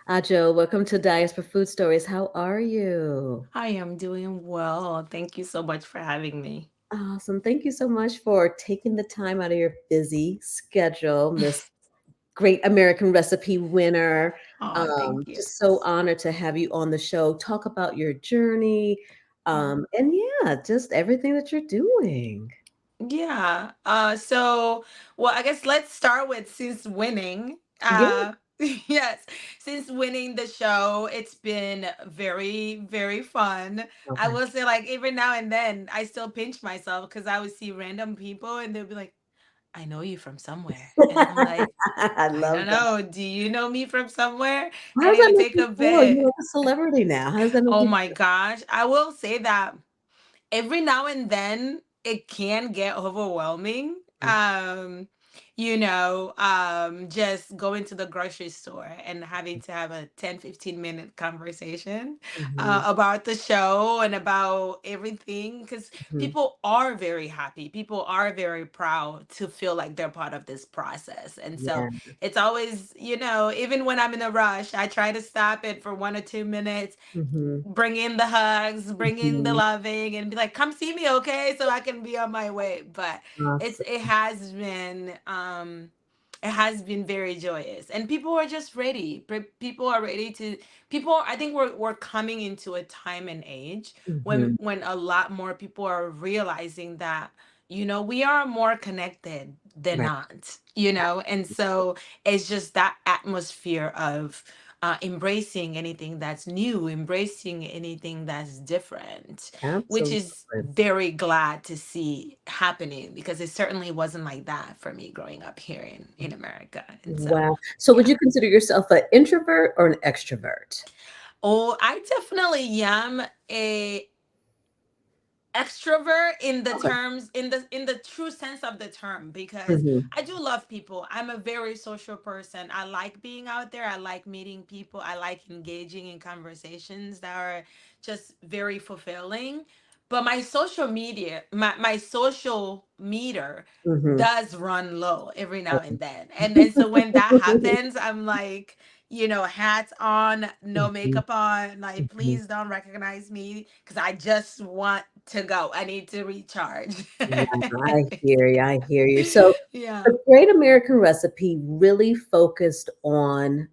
Adjo, welcome to Diaspora Food Stories. How are you? I am doing well. Thank you so much for having me. Awesome. Thank you so much for taking the time out of your busy schedule, Miss Great American Recipe winner. Oh, thank you. Just so honored to have you on the show. Talk about your journey. Oh, And yeah, just everything that you're doing. yeah. Well, I guess let's start with since winning. Yeah. Yes, since winning the show, it's been very, very fun. I Okay. will say, like, every now and then, I still pinch myself because I would see random people and they'll be like, I know you from somewhere. And I'm like, I I love don't that. know. Do you know me from somewhere? How And does it that would make take you a feel? You're bit. like a celebrity now. How does that make Oh you my gosh. I will say that every now and then it can get overwhelming. feel? Just going to the grocery store and having to have a 10-15 minute conversation Mhm. about the show and about everything because Mhm. people are very happy. People are very proud to feel like they're part of this process. And so Yeah. it's always, even when I'm in a rush, I try to stop it for 1 or 2 minutes, Mhm. bring in the hugs, bring in the Mhm. loving, and be like, "Come see me, okay?" So I can be on my way. But it's Awesome. it has been very joyous, and people are just ready. People are ready to people. I think we're coming into a time and age when Mhm. a lot more people are realizing that we are more connected than Right. not. And so it's just that atmosphere of embracing anything that's new, embracing anything that's different, which is Absolutely. very glad to see happening because it certainly wasn't like that for me growing up here in America. And so, Wow. So would yeah. you consider yourself an introvert or an extrovert? Oh, I definitely am a extrovert in the Okay. terms in the true sense of the term because Mhm. I do love people. I'm a very social person. I like being out there. I like meeting people. I like engaging in conversations that are just very fulfilling. But my social meter Mhm. does run low every now and then. And so when that happens, I'm like, hats on, no Mhm. makeup on, like Mhm. please don't recognize me because I just want to go. I need to recharge. Yeah, I hear you, I hear you. So, Yeah. the Great American Recipe really focused on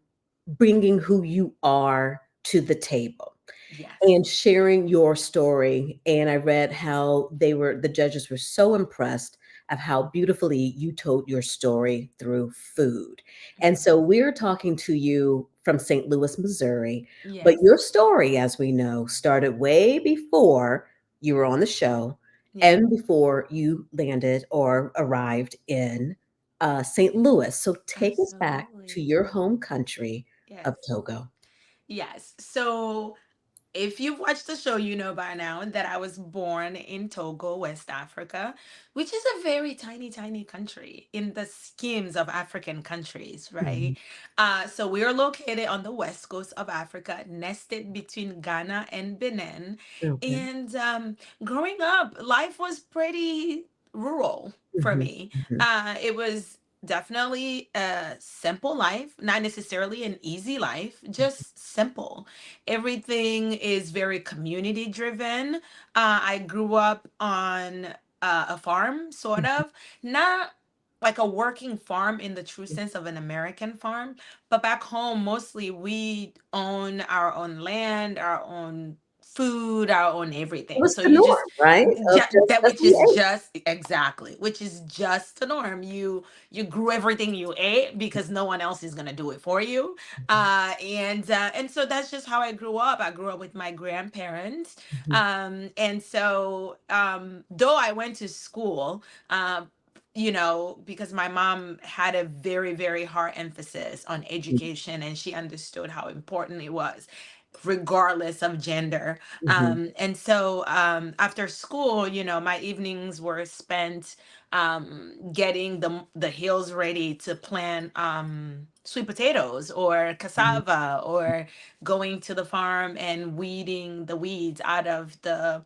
bringing who you are to the table Yes. and sharing your story, and I read how the judges were so impressed of how beautifully you told your story through food. And Mhm. so we're talking to you from St. Louis, Missouri, but your Yes. story, as we know, started way before you were on the show Yeah. and before you landed or arrived in, St. Louis. So take us back to Absolutely. your home country of Yes. Togo. Yes. So if you've watched the show, you know by now that I was born in Togo, West Africa, which is a very tiny, tiny country in the schemes of African countries, Mhm. right? So we are located on the west coast of Africa, nested between Ghana and Benin. Okay. And growing up, life was pretty rural for Mhm, me. mhm. It was definitely a simple life, not necessarily an easy life, just simple. Everything is very community driven. I grew up on a farm, sort Mhm, of, not like a working farm in the true mhm. sense of an American farm, but back home, mostly we own our own land, our own food, our own It everything. was So the you just norm, right? Of just that as which we is ate. just exactly, which is just the norm. You grew everything you ate because no one else is gonna do it for you, Mhm, and so that's just how I grew up. I grew up with my grandparents, mhm, and so though I went to school, because my mom had a very, very hard emphasis on mhm, education, and she understood how important it was, regardless of gender. mhm, And so after school, my evenings were spent getting the hills ready to plant sweet potatoes or mhm, cassava, or going to the farm and weeding the weeds out of the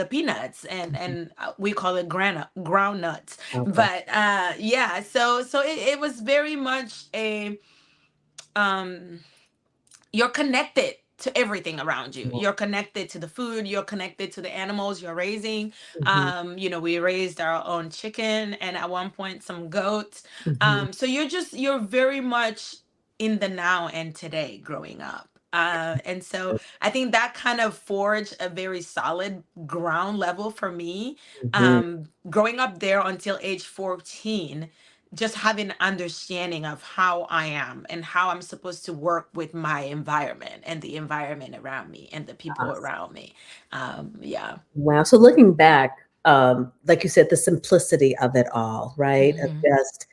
peanuts, mhm. and we call it ground nuts. Okay. But yeah, so it was very much a you're connected to everything around you. Yeah. You're connected to the food, you're connected to the animals you're raising. Mhm, We raised our own chicken and at one point some goats. mhm. So you're very much in the now and today growing up. And so I think that kind of forged a very solid ground level for me. Mhm. Growing up there until age 14, just having an understanding of how I am and how I'm supposed to work with my environment and the environment around me and the people Awesome. around me. Yeah. Wow. So looking back, like you said, the simplicity of it all, right? Of Hmm. just,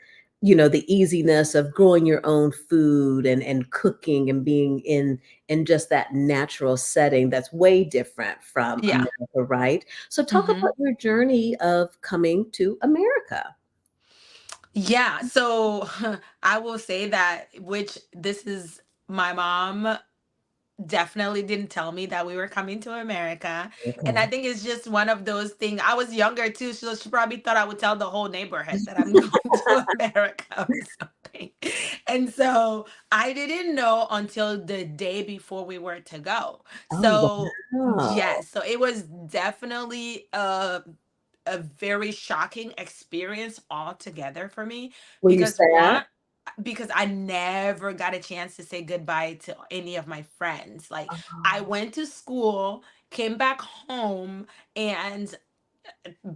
the easiness of growing your own food and cooking and being in just that natural setting that's way different from Yeah. America, right? So talk Hmm. about your journey of coming to America. Yeah. So I will say that, which this is my mom definitely didn't tell me that we were coming to America. And I Okay. think it's just one of those things. I was younger too, so she probably thought I would tell the whole neighborhood that I'm going to America or something. And so I didn't know until the day before we were to go. Oh, So, wow. yes, so it was definitely a very shocking experience altogether for me Were you because sad? because I never got a chance to say goodbye to any of my friends. Like I Oh. went to school, came back home, and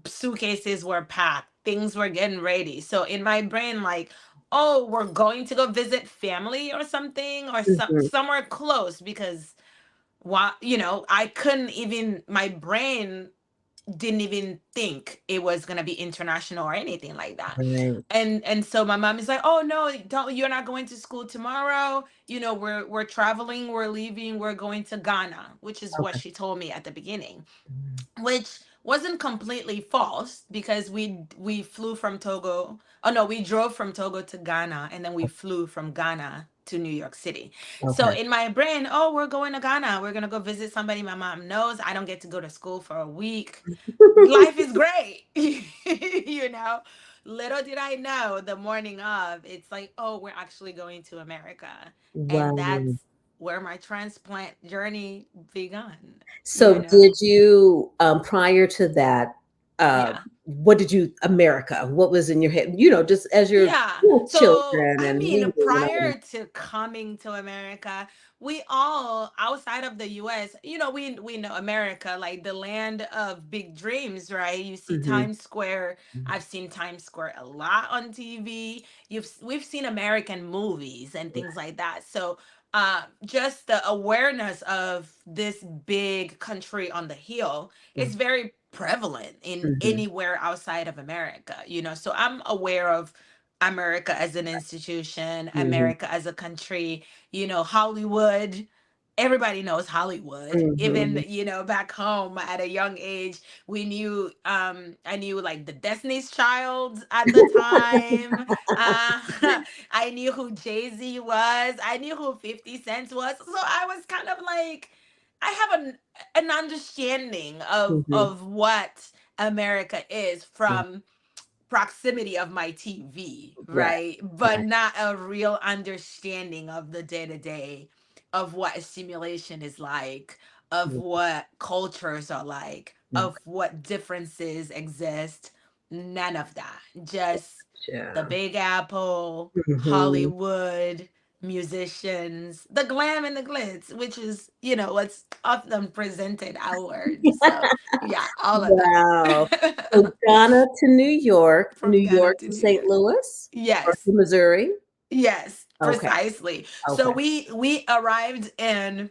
suitcases were packed. Things were getting ready. So in my brain, like, oh, we're going to go visit family or something or Mhm. somewhere close because I couldn't even my brain didn't even think it was gonna be international or anything like that. Right. And so my mom is like, "Oh no, don't you're not going to school tomorrow. We're traveling, we're leaving, we're going to Ghana," which is what Okay. she told me at the beginning, Mhm. which wasn't completely false because we flew from Togo. Oh no, we drove from Togo to Ghana and then we flew from Ghana to New York City. So Okay. in my brain, oh, we're going to Ghana. We're gonna go visit somebody my mom knows. I don't get to go to school for a week. Life is great. you know. Little did I know the morning of, it's like, oh, we're actually going to America. And that's Wow. where my transplant journey begun, you So know. did you, prior to that, Yeah. what did you America, what was in your head? Just as you're Yeah. So, children I and mean, reading and all that. prior to coming to America, we all outside of the US, we know America, like the land of big dreams, right? You see Mhm. Times Square. Mhm. I've seen Times Square a lot on TV. We've seen American movies and things like that. So, just the awareness of this big country on the hill is very prevalent in Mhm. anywhere outside of America, so I'm aware of America as an institution, Mhm. America as a country, Hollywood. Everybody knows Hollywood. Even, Mhm. back home at a young age, we knew I knew like the Destiny's Child at the time. I knew who Jay-Z was. I knew who 50 Cent was. So I was kind of like I have an understanding of Mhm. of what America is Mhm. from proximity of my TV, Right, right? But right. not a real understanding of the day to day of what assimilation is like, of Mhm. what cultures are like, of Okay. what differences exist. None of that. Just the Yeah. Big Apple, Mhm. Hollywood, musicians, the glam and the glitz, which is, what's often presented outward. So, yeah, all of Wow. So that. Ghana to New York, New From Ghana York to to New St. York. Louis, or Yes. to Missouri? Yes, Okay, precisely. So okay. we arrived in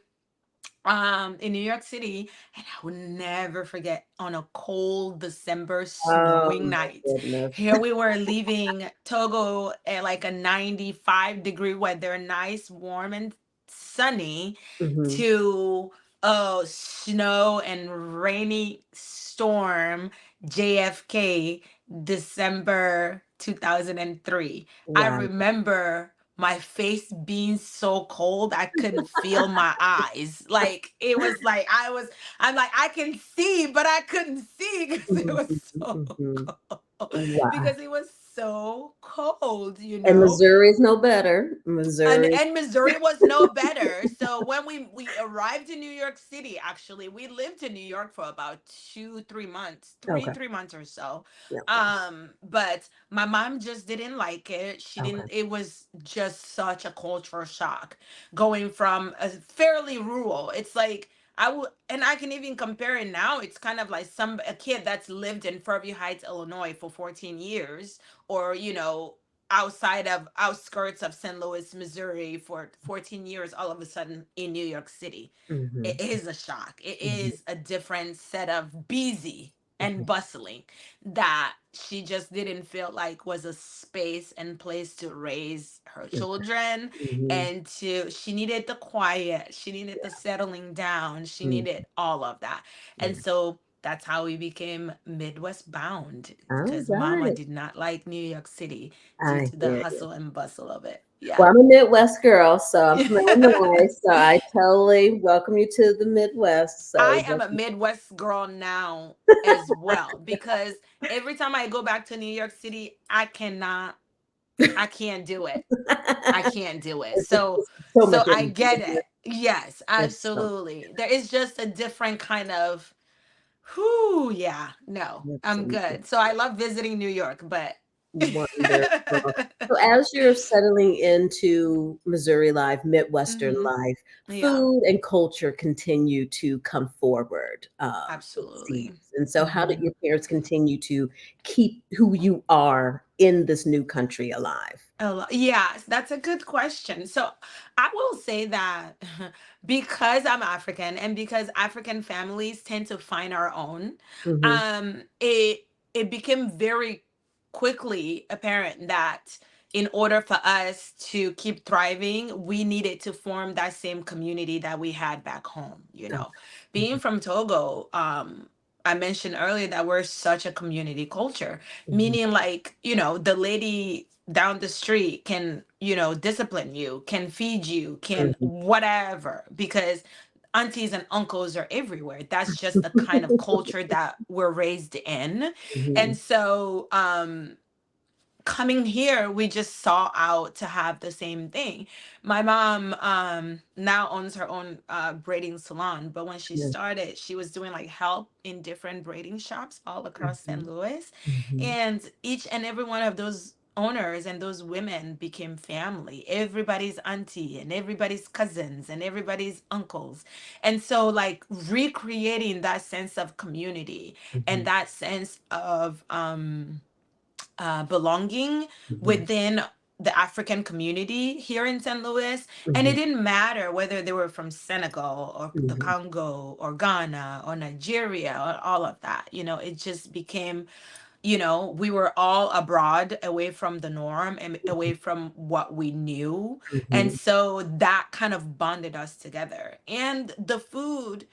New York City, and I will never forget, on a cold December Oh snowing my night. goodness. Here we were leaving Togo at like a 95-degree weather, nice, warm and sunny, Mhm. to snow and rainy storm JFK December 2003. I Wow. remember my face being so cold I couldn't feel my eyes. Like it was like I'm like I can see, but I couldn't see because it Mhm, was so mhm. cold. Wow. Because it was so cold, you And know. Missouri is no better. Missouri. And Missouri was no better. So when we arrived in New York City, actually, we lived in New York for about 2 3 months, Okay. 3 months or so. Yeah. Okay. But my mom just didn't like it. She Okay. didn't. It was just such a cultural shock going from a fairly rural. It's like I would, and I can even compare it now. It's kind of like some a kid that's lived in Fairview Heights, Illinois for 14 years, or outside of outskirts of St. Louis, Missouri for 14 years, all of a sudden in New York City. It Hmm. is a shock. It Hmm. is a different set of busy and Hmm. bustling that she just didn't feel like was a space and place to raise her children. Hmm. And she needed the quiet, she needed the settling down, she needed all of that. And Yeah. so that's how we became Midwest bound, I because got mama it. did not like New York City due I to the hear you. hustle and bustle of it. Yeah. Well, I'm a Midwest girl, so I'm from Illinois, so I totally welcome you to the Midwest. So I am a Midwest girl now as well, because every time I go back to New York City, I can't do it. I can't do it. So it's so so much I energy. get Isn't it? it. Yes, It's so absolutely. There is just a different kind of whoo, yeah. No, I'm absolutely good. So I love visiting New York, but wonderful. So as you're settling into Missouri life, Midwestern hmm life, yeah, food and culture continue to come forward, it absolutely. seems. And so how did hmm your parents continue to keep who you are in this new country alive? Yes, that's a good question. So I will say that because I'm African and because African families tend to find our own, Mhm, it became very quickly apparent that in order for us to keep thriving, we needed to form that same community that we had back home. okay, Being mhm, from Togo, I mentioned earlier that we're such a community culture, mhm, meaning like the lady down the street can discipline you, can feed you, can mhm. whatever, because aunties and uncles are everywhere. That's just the kind of culture that we're raised in. And Mhm, so coming here, we just saw out to have the same thing. My mom now owns her own braiding salon, but when she yeah, started, she was doing like help in different braiding shops all across St. mhm, Louis. mhm, And each and every one of those owners and those women became family. Everybody's auntie and everybody's cousins and everybody's uncles. And so like recreating that sense of community and mhm, that sense of belonging mhm, within the African community here in St. Louis. And it mhm, didn't matter whether they were from Senegal or the mhm, Congo or Ghana or Nigeria or all of that. It just became, we were all abroad away from the norm and away from what we knew. And mhm. so that kind of bonded us together. And the food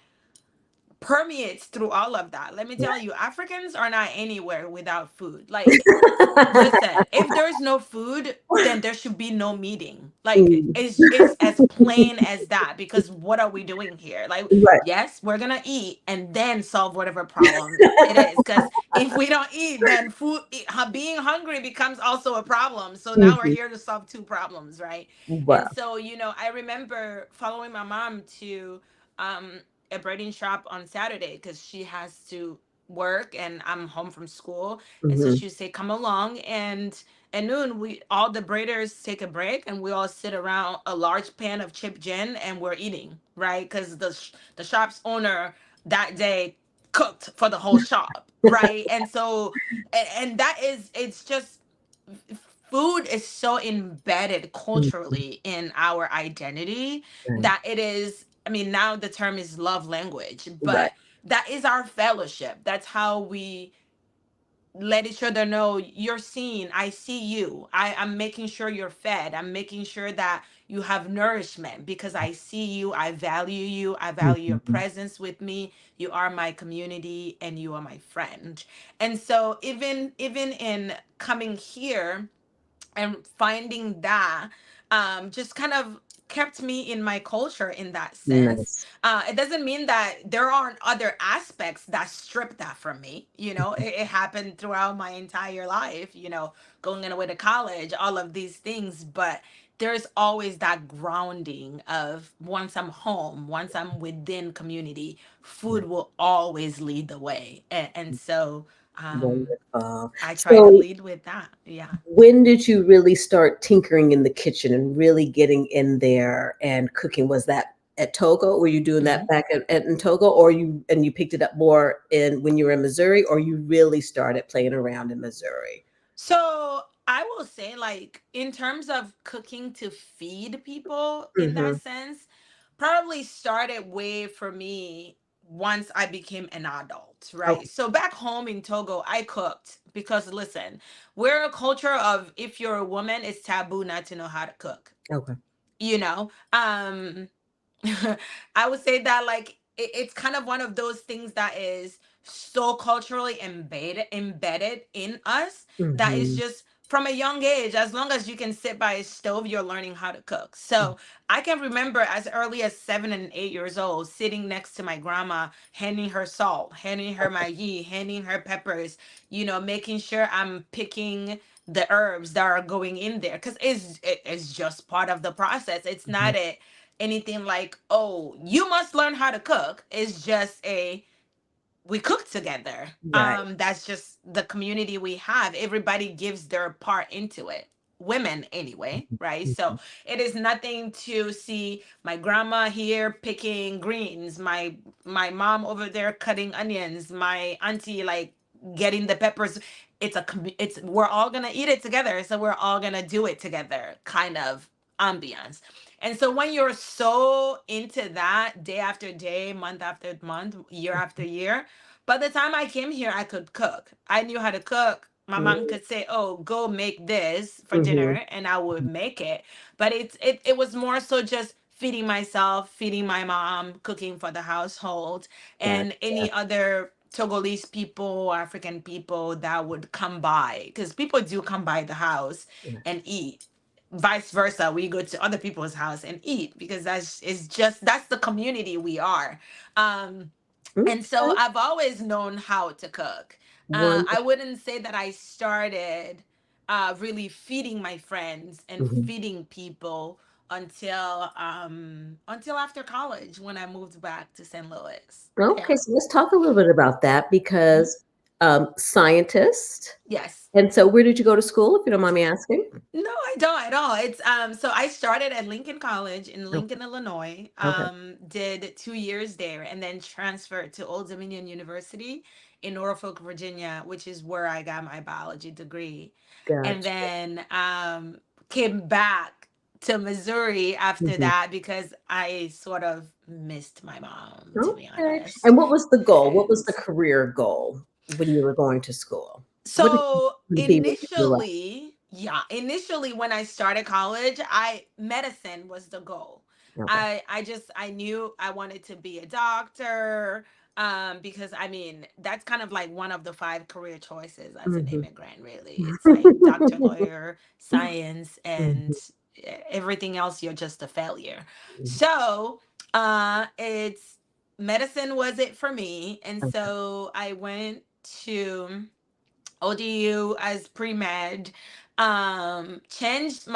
permeates through all of that. Let me tell you, Africans are not anywhere without food. Like, listen, if there's no food, then there should be no meeting. Like Mm. it's as plain as that, because what are we doing here? Like, Right. yes, we're gonna eat and then solve whatever problem it is. Because if we don't eat, then being hungry becomes also a problem. So now we're Mhm. here to solve two problems, right? And Wow. so, I remember following my mom to um a braiding shop on Saturday because she has to work and I'm home from school. And so Mhm, she would say, come along. And at noon, we all the braiders take a break and we all sit around a large pan of chip gin and we're eating, right? Because the shop's owner that day cooked for the whole shop, right? And so, and that is, it's just, food is so embedded mhm. culturally in our identity Right, that it is, I mean, now the term is love language, right. but that is our fellowship. That's how we let each other know you're seen. I see you. I'm making sure you're fed. I'm making sure that you have nourishment because I see you. I value you. I value your Mhm, presence with me. You are my community and you are my friend. And so even in coming here and finding that just kind of kept me in my culture in that sense. Nice. It doesn't mean that there aren't other aspects that strip that from me. It happened throughout my entire life, going away to college, all of these things. But there's always that grounding of once I'm home, once I'm within community, food Right. will always lead the way. And so Wonderful. I try to So lead with that. Yeah. when did you really start tinkering in the kitchen and really getting in there and cooking? Was that at Togo? Were you doing that back in Togo, or you picked it up more in when you were in Missouri, or you really started playing around in Missouri? So I will say, like, in terms of cooking to feed people in that Mhm. sense, probably started way for me once I became an adult, right? Okay. So back home in Togo, I cooked because listen, we're a culture of if you're a woman, it's taboo not to know how to cook, Okay. you know? I would say that like it's kind of one of those things that is so culturally embedded in us that is Mhm. just from a young age, as long as you can sit by a stove, you're learning how to cook. So I can remember as early as 7 and 8 years old, sitting next to my grandma, handing her salt, handing her maggi, handing her peppers, making sure I'm picking the herbs that are going in there because it's just part of the process. It's Mhm. not anything like, oh, you must learn how to cook. It's just a we cook together. Right. That's just the community we have. Everybody gives their part into it. Women anyway, right? So Mhm. it is nothing to see my grandma here picking greens, my mom over there cutting onions, my auntie like getting the peppers. It's we're all gonna eat it together, so we're all gonna do it together kind of ambiance. And so when you're so into that day after day, month after month, year after year, by the time I came here, I could cook. I knew how to cook. My mom Mhm. could say, "Oh, go make this for Mhm. dinner," and I would make it. But it was more so just feeding myself, feeding my mom, cooking for the household, and Gotcha. any other Togolese people, African people that would come by, because people do come by the house Right. and eat. Vice versa, we go to other people's house and eat because that's the community we are. um and so Okay. I've always known how to cook. I Wonderful. wouldn't say that I started really feeding my friends and Mhm. feeding people until after college when I moved back to St. Louis. Okay, Yeah. so let's talk a little bit about that Mhm. because scientist. Yes. And so where did you go to school, if you don't mind me asking? No, I don't at all. It's so I started at Lincoln College in Okay. Lincoln, Illinois. Okay. Did 2 years there and then transferred to Old Dominion University in Norfolk, Virginia, which is where I got my biology degree. And Gotcha. then came back to Missouri after Mhm. that because I sort of missed my mom, to be Okay. honest. And what was the goal? What was And the career goal when you were going to school? What did you so want to be when you grew up? initially when I started college, I medicine was the goal. Okay. I knew I wanted to be a doctor because I mean, that's kind of like one of the five career choices as an Mhm. immigrant really. It's like doctor, lawyer, science and Mhm. everything else you're just a failure. Mhm. So, it's medicine was it for me and Okay. so I went to ODU as pre-med. Changed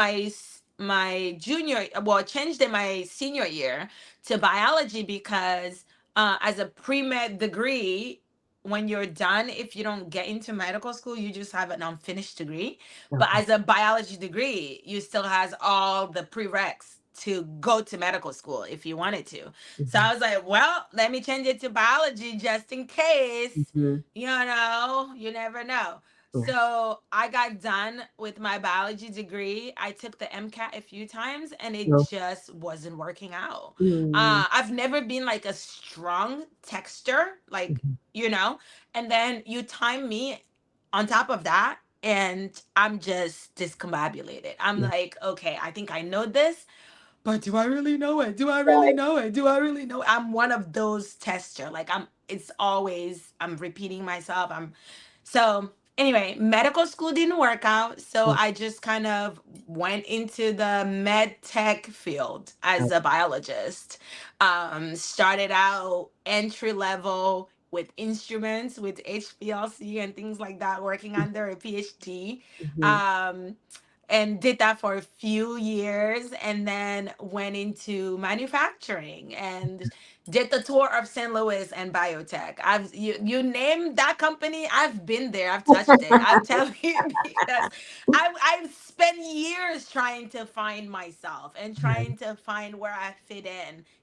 my junior, well, changed in my senior year to biology because as a pre-med degree, when you're done, if you don't get into medical school, you just have an unfinished degree. But Okay. as a biology degree, you still has all the prereqs to go to medical school if you wanted to. So Mhm. I was like, well, let me change it to biology just in case, Mhm. you never know. Right. So I got done with my biology degree. I took the MCAT a few times and it No. just wasn't working out. Mm. I've never been like a strong texter, like, Mhm. you know, and then you time me on top of that and I'm just discombobulated. I'm Yeah. like, okay, I think I know this, but do I really know it? Do I really Right. know it? Do I really know it? I'm one of those tester. Like it's always I'm repeating myself. So Anyway, medical school didn't work out, so Mm, I just kind of went into the med tech field as oh, a biologist. Started out entry level with instruments, with HPLC and things like that, working under a PhD. mhm, Um, and did that for a few years, and then went into manufacturing and did the tour of St. Louis and biotech. You name that company, I've been there. I've touched it. I'm telling you because I've spent years trying to find myself and right. trying to find where I fit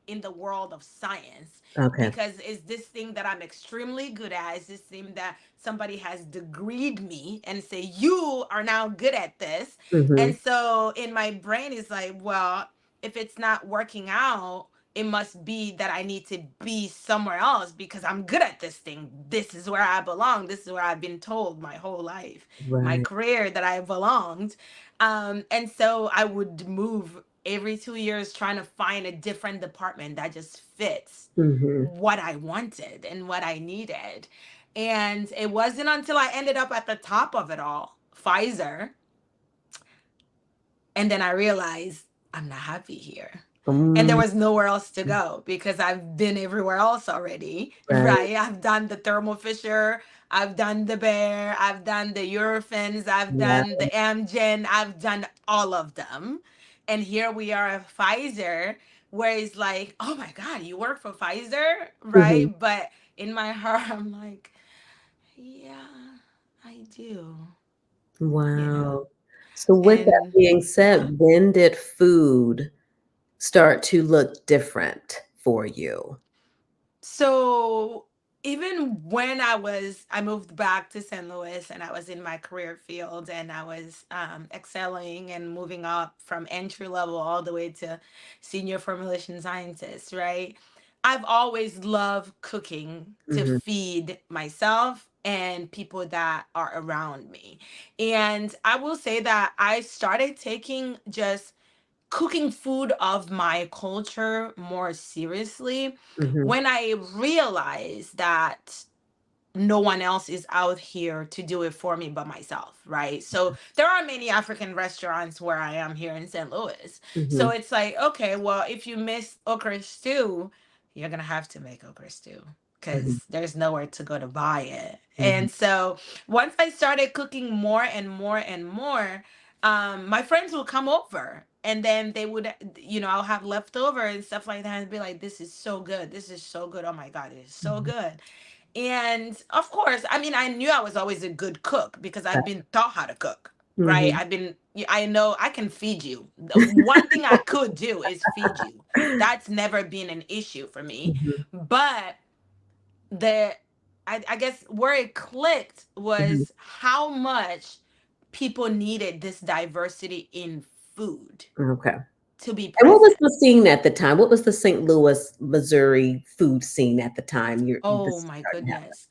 in the world of science, Okay. because it's this thing that I'm extremely good at. It's this thing that somebody has degreed me and say you are now good at this. And Mhm, so in my brain is like, well, if it's not working out, it must be that I need to be somewhere else because I'm good at this thing. This is where I belong. This is where I've been told my whole life, my right. career, that I belonged. And so I would move every 2 years trying to find a different department that just fits Mhm. what I wanted and what I needed. And it wasn't until I ended up at the top of it all, Pfizer, and then I realized I'm not happy here. And there Mm, was nowhere else to go because I've been everywhere else already, right. right? I've done the Thermo Fisher, I've done the Bear, I've done the Eurofins, I've Yeah. done the Amgen, I've done all of them. And here we are at Pfizer, where it's like, oh my God, you work for Pfizer, Mhm. right? But in my heart, I'm like, yeah, I do, you know? Wow. So with that And being uh-huh. said, when did food start to look different for you? So even when I moved back to St. Louis and I was in my career field and I was excelling and moving up from entry level all the way to senior formulation scientist, right? I've always loved cooking to Mhm, feed myself and people that are around me. And I will say that I started taking just cooking food of my culture more seriously mhm, when I realized that no one else is out here to do it for me but myself, right? So there are many African restaurants where I am here in St. Louis. So mhm, it's like, okay, well, if you miss okra stew, you're gonna have to make okra stew mhm, because there's nowhere to go to buy it. mhm, And so once I started cooking more and more and more, my friends will come over and then they would, I'll have leftover and stuff like that and be like, this is so good. This is so good. Oh my God, it is so mhm. good. And of course, I mean, I knew I was always a good cook because I've been taught how to cook, right? Mhm. I know I can feed you. The one thing I could do is feed you. That's never been an issue for me. Mhm, But the, I guess where it clicked mhm. was how much people needed this diversity in food Okay. to be And what was present. the scene at the time? What was the St. Louis, Missouri food scene at the time Oh this my starting to goodness.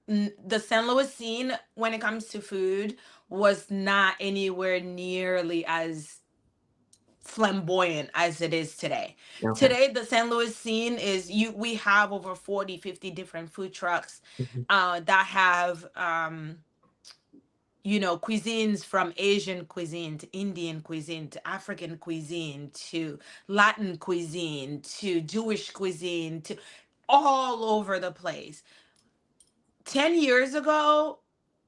The St. Louis scene when it comes to food was not anywhere nearly as flamboyant as it is today. happen? Okay. Today the St. Louis scene is you we have over 40, 50 different food trucks Mhm, that have cuisines from Asian cuisine to Indian cuisine to African cuisine to Latin cuisine to Jewish cuisine to all over the place. 10 years ago,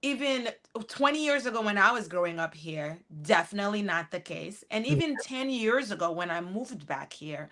even 20 years ago when I was growing up here, definitely not the case. And mm, even 10 years ago when I moved back here,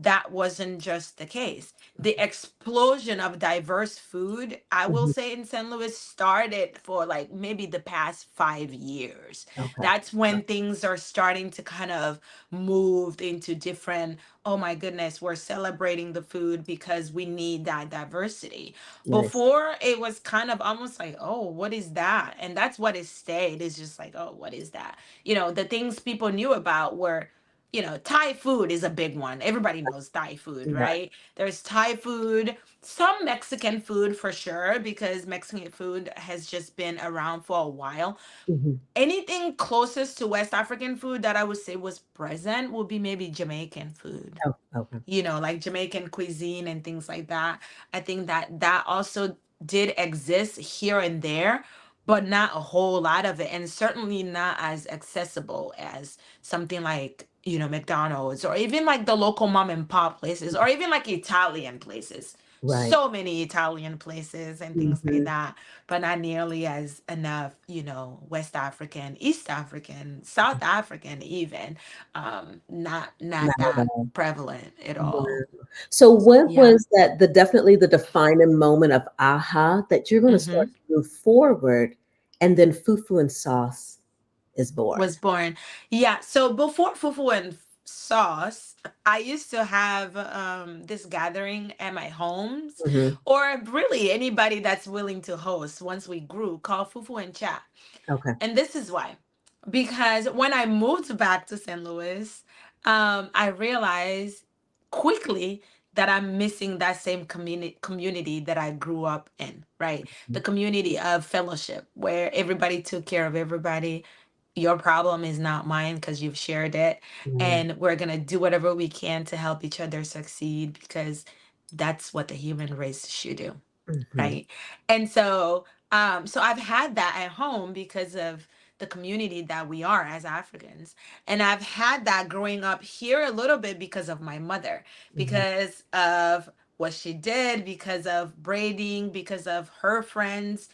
that wasn't just the case. The explosion of diverse food, I will mhm. say, in St. Louis started for like maybe the past 5 years. Okay. That's when things are starting to kind of move into different, oh my goodness, we're celebrating the food because we need that diversity. Nice. Before, it was kind of almost like, oh, what is that? And that's what it stayed. It's just like, oh, what is that? The things people knew about were Thai food is a big one. Everybody knows Thai food, Right. right? There's Thai food, some Mexican food for sure, because Mexican food has just been around for a while. Mhm. Anything closest to West African food that I would say was present would be maybe Jamaican food, Oh, okay. like Jamaican cuisine and things like that. I think that that also did exist here and there, but not a whole lot of it, and certainly not as accessible as something like, McDonald's, or even like the local mom and pop places, or even like Italian places. Right. So many Italian places and things like Mhm. that, but not nearly as enough, West African, East African, South African, even, not Not at that all. prevalent at Wow. all. So what Yeah. was that definitely the defining moment of aha that you're gonna start Hmm. to move forward and then fufu and sauce is born? Was born. Yeah. So before fufu and sauce, I used to have this gathering at my homes, Mhm. or really anybody that's willing to host once we grew, called fufu and chat. Okay. And this is why. Because when I moved back to St. Louis, I realized quickly that I'm missing that same community that I grew up in, right? The community of fellowship where everybody took care of everybody. Your problem is not mine because you've shared it. Right. And we're going to do whatever we can to help each other succeed, because that's what the human race should do, Mhm. right? And so I've had that at home because of the community that we are as Africans. And I've had that growing up here a little bit because of my mother, Mhm. because of what she did, because of braiding, because of her friends.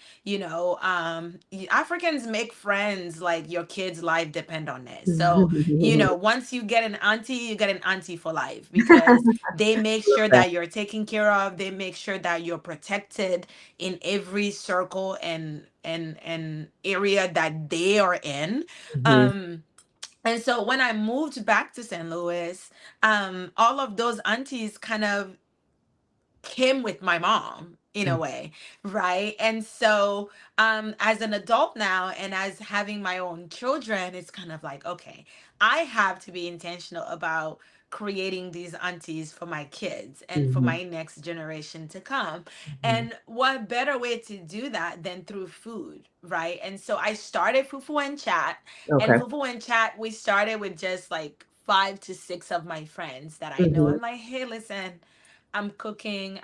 Africans make friends like your kid's life depend on it. So, once you get an auntie, you get an auntie for life, because they make Love sure that. that you're taken care of. They make sure that you're protected in every circle and area that they are in. Mhm. Um, and so when I moved back to St. Louis, all of those aunties kind of came with my mom in a Mm. way, right? And so as an adult now, and as having my own children, it's kind of like, okay, I have to be intentional about creating these aunties for my kids and for Mhm. my next generation to come. Mhm. And what better way to do that than through food, right? And so I started Fufu and Chat. And Okay. Fufu and Chat, we started with just like 5 to 6 of my friends that I know. Mhm. I'm like, hey, listen, I'm cooking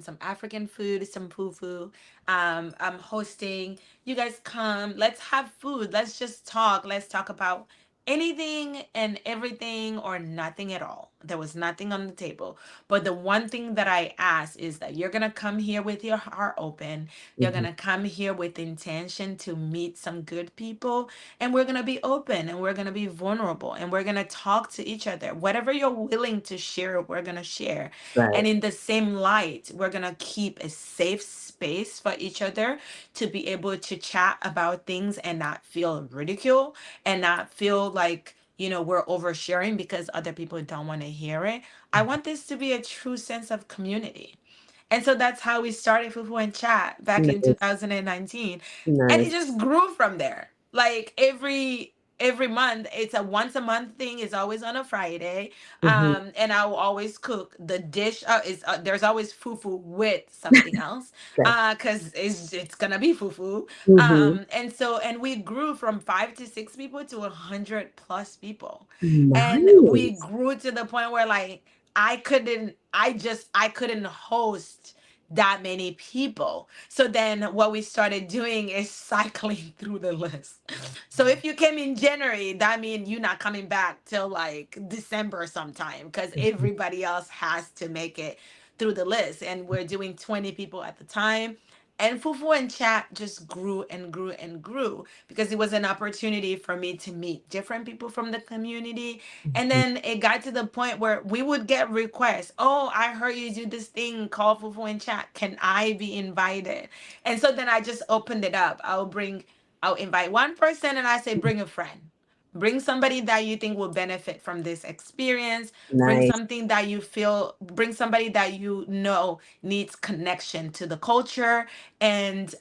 some African food, some fufu. I'm hosting. You guys come. Let's have food. Let's just talk. Let's talk about anything and everything, or nothing at all. There was nothing on the table. But the one thing that I ask is that you're going to come here with your heart open. You're going Mhm. to come here with intention to meet some good people. And we're going to be open, and we're going to be vulnerable, and we're going to talk to each other. Whatever you're willing to share, we're going to share. And Right. in the same light, we're going to keep a safe space for each other to be able to chat about things and not feel ridicule, and not feel like, we're oversharing because other people don't want to hear it. I want this to be a true sense of community. And so that's how we started Fufu and Chat back in Nice. 2019. And it Nice. just grew from there. Like every month, it's a once a month thing. It's always on a Friday. Mhm. And I will always cook the dish. Is There's always fufu with something else, Okay. because it's gonna be fufu. Mhm. And we grew from 5 to 6 people to 100 plus people, and we Nice. grew to the point where, like, I couldn't host that many people. So then what we started doing is cycling through the list. So if you came in January, that means you're not coming back till like December sometime, because Mhm. everybody else has to make it through the list. And we're doing 20 people at the time. And Fufu and Chat just grew and grew and grew, because it was an opportunity for me to meet different people from the community. And Mhm. then it got to the point where we would get requests. Oh, I heard you do this thing called Fufu and Chat. Can I be invited? And so then I just opened it up. I'll invite one person, and I say, bring a friend. Bring somebody that you think will benefit from this experience. Nice. Bring somebody that you know needs connection to the culture, and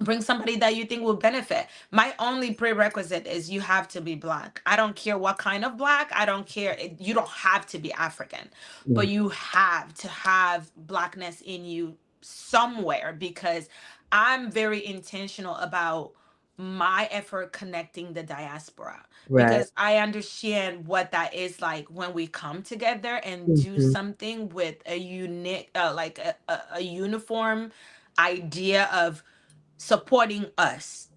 bring somebody that you think will benefit. My only prerequisite is you have to be Black. I don't care what kind of Black. I don't care. You don't have to be African, Yeah. but you have to have Blackness in you somewhere, because I'm very intentional about my effort connecting the diaspora, Right. because I understand what that is like when we come together and do Mhm. something with a unique, like a uniform idea of supporting us,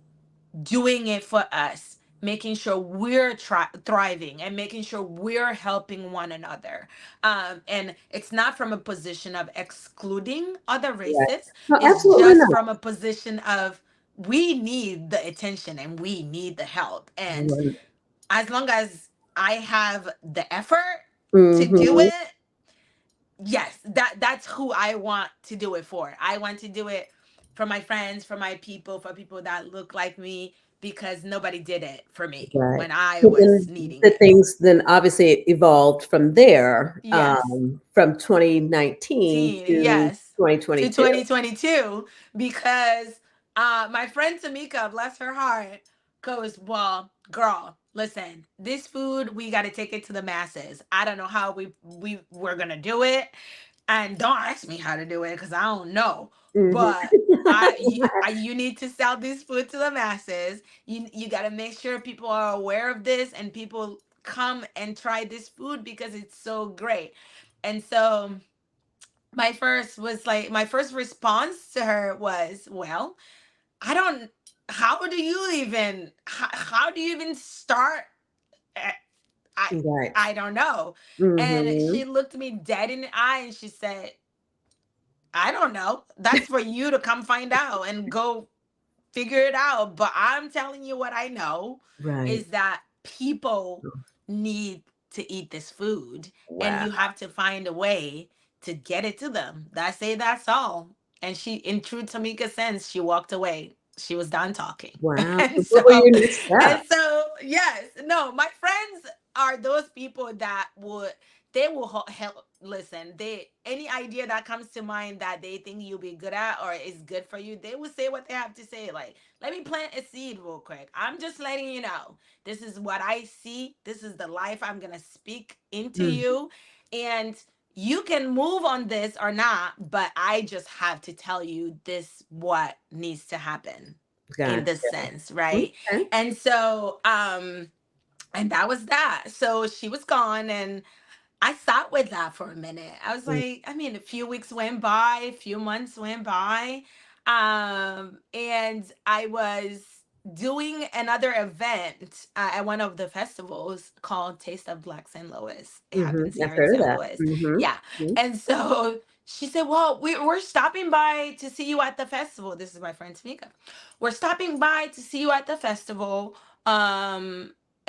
doing it for us, making sure we're thriving and making sure we're helping one another. And it's not from a position of excluding other Right. races, No, it's absolutely just not. from a position of we need the attention and we need the help. And as long as I have the effort to do Mm-hmm. it, yes, that's who I want to do it for. I want to do it for my friends, for my people, for people that look like me, because nobody did it for me Right. when I But was then needing the it. things then obviously evolved from there, Yes. from 2019 to Yes, to 2022. 2022, because my friend Tamika, bless her heart, goes, well, girl, listen, this food, we got to take it to the masses. I don't know how we're going to do it. And don't ask me how to do it because I don't know. Mhm. But you need to sell this food to the masses. You got to make sure people are aware of this and people come and try this food because it's so great. And so my first response to her was, well, I don't, how do you even start? Eh, I Right. I don't know. And she Mhm. looked me dead in the eye and she said, I don't know. That's for you to come find out and go figure it out. But I'm telling you what I know Right. is that people need to eat this food and Wow. you have to find a way to get it to them. That's all. And she, in true Tamika sense, she walked away. She was done talking. Wow. And So what were so, your next steps? yes, no, my friends are those people that would, they will help. Listen, they, any idea that comes to mind that they think you'll be good at or is good for you, they will say what they have to say. Like, let me plant a seed real quick. I'm just letting you know. This is what I see. This is the life I'm gonna speak into Mm, you. And you can move on this or not, but I just have to tell you this what needs to happen in gotcha. this sense, right? Okay. And so and that was that. So she was gone and I sat with that for a minute. I was Mm, like, I mean, a few weeks went by, a few months went by. And I was doing another event at one of the festivals called Taste of Black St. Louis. It mhm. happens I've here in heard of St. that. Louis. Mhm. Yeah. Mhm. And so she said, well, we're stopping by to see you at the festival. This is my friend Tamika. We're stopping by to see you at the festival.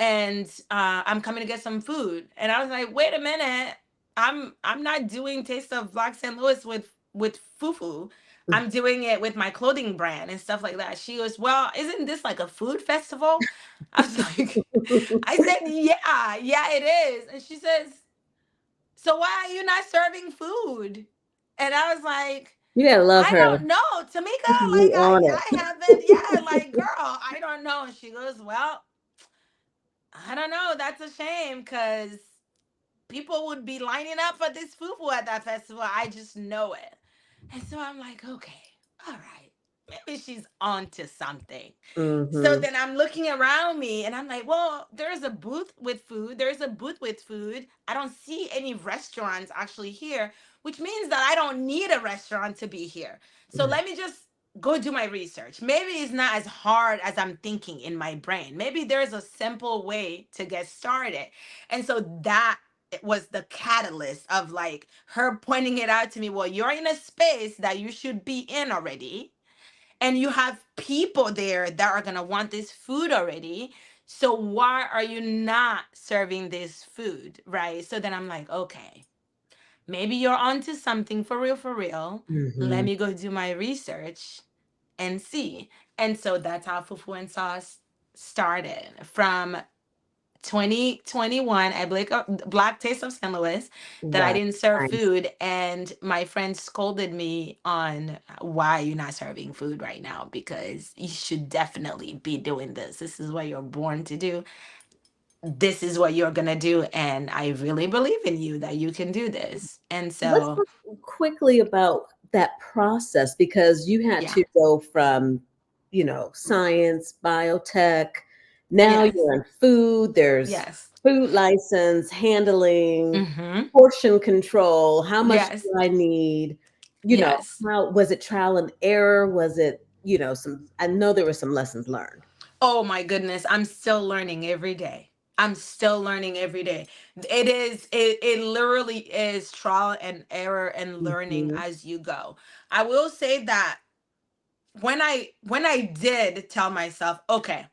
And I'm coming to get some food. And I was like, wait a minute, I'm not doing Taste of Black St. Louis with fufu. I'm doing it with my clothing brand and stuff like that. She goes, well, isn't this like a food festival? I was like, I said, yeah, it is. And she says, so why are you not serving food? And I was like, You gotta love I her. don't know, Tamika. She's Like really on I it. haven't, yeah, like girl, I don't know. And she goes, well, I don't know. That's a shame because people would be lining up for this fufu at that festival. I just know it. And so I'm like, okay, all right. Maybe she's onto something. So Mhm. then I'm looking around me and I'm like, well, there's a booth with food. There's a booth with food. I don't see any restaurants actually here, which means that I don't need a restaurant to be here. So Right. let me just go do my research. Maybe it's not as hard as I'm thinking in my brain. Maybe there's a simple way to get started. And so that it was the catalyst of like her pointing it out to me. Well, you're in a space that you should be in already and you have people there that are going to want this food already. So why are you not serving this food, right? So then I'm like, okay, maybe you're onto something for real, for real. Let Mhm. me go do my research and see. And so that's how Fufu and Sauce started from 2021 at Black Taste of St. Louis, that I Right. didn't serve Nice. food. And my friend scolded me on why you're not serving food right now, because you should definitely be doing this. This is what you're born to do. This is what you're going to do. And I really believe in you that you can do this. And Let's so, talk quickly about that process because you had yeah. to go from, science, biotech. Now Yes. you're in food. There's Yes. food license, handling, Mm-hmm. portion control. How much Yes. do I need? Yes. How was it trial and error? Was it, I know there were some lessons learned. Oh my goodness, I'm still learning every day. I'm still learning every day. It literally is trial and error and learning Mhm, as you go. I will say that when I did tell myself, okay,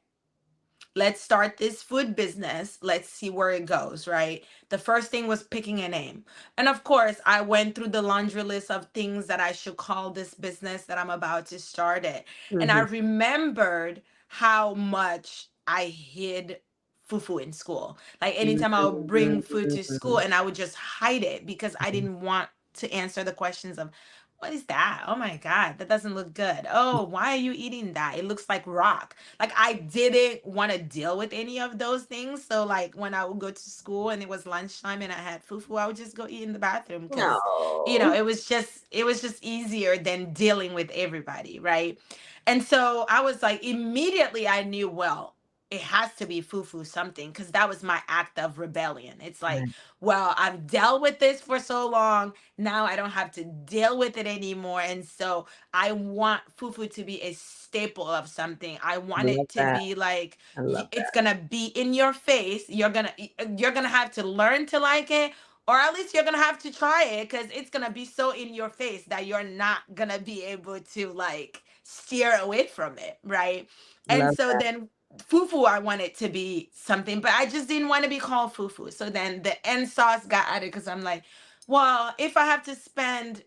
let's start this food business, let's see where it goes, right? The first thing was picking a name, and of course I went through the laundry list of things that I should call this business that I'm about to start it. And I mhm. remembered how much I hid fufu in school. Like anytime I would bring food to school, Mhm. and I would just hide it because I didn't want to answer the questions of, what is that? Oh my God, that doesn't look good. Oh, why are you eating that? It looks like rock. Like I didn't want to deal with any of those things. So like when I would go to school and it was lunchtime and I had fufu, I would just go eat in the bathroom because No. it was just easier than dealing with everybody, right? And so I was like, immediately I knew, well, it has to be fufu something, because that was my act of rebellion. It's like, Right. well, I've dealt with this for so long. Now I don't have to deal with it anymore. And so I want fufu to be a staple of something. I want Love it to that. be like, I love it's that. gonna be in your face. You're gonna have to learn to like it, or at least you're gonna have to try it, because it's gonna be so in your face that you're not gonna be able to like steer away from it, right? And Love so that. then fufu, I want it to be something, but I just didn't want to be called fufu. So then the end sauce got added, because I'm like, well, if I have to spend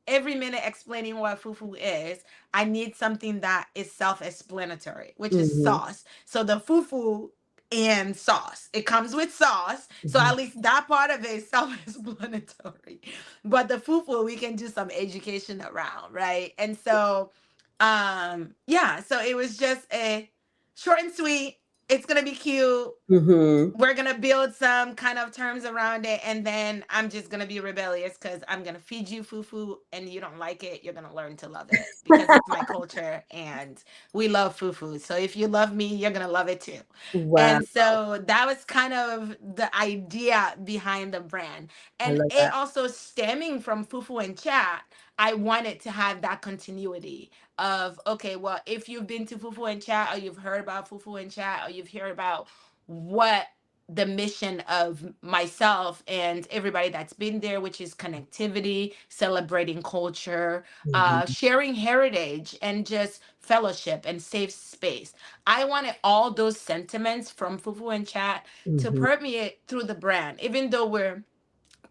every minute explaining what fufu is, I need something that is self-explanatory, which is Mhm, sauce. So the fufu and sauce, it comes with sauce. So mhm. at least that part of it is self-explanatory. But the fufu, we can do some education around, right? And so, yeah, so it was just a short and sweet. It's gonna be cute. Mhm. We're gonna build some kind of terms around it, and then I'm just gonna be rebellious because I'm gonna feed you fufu, and you don't like it, you're gonna learn to love it because it's my culture and we love fufu. So if you love me, you're gonna love it too. Wow, And so that was kind of the idea behind the brand. I And love it that. also stemming from fufu and chat, I wanted to have that continuity of, okay, well, if you've been to fufu and chat, or you've heard about fufu and chat, or you've heard about what the mission of myself and everybody that's been there, which is connectivity, celebrating culture, Mhm, sharing heritage, and just fellowship and safe space. I wanted all those sentiments from Fufu and Chat to mhm, permeate through the brand, even though we're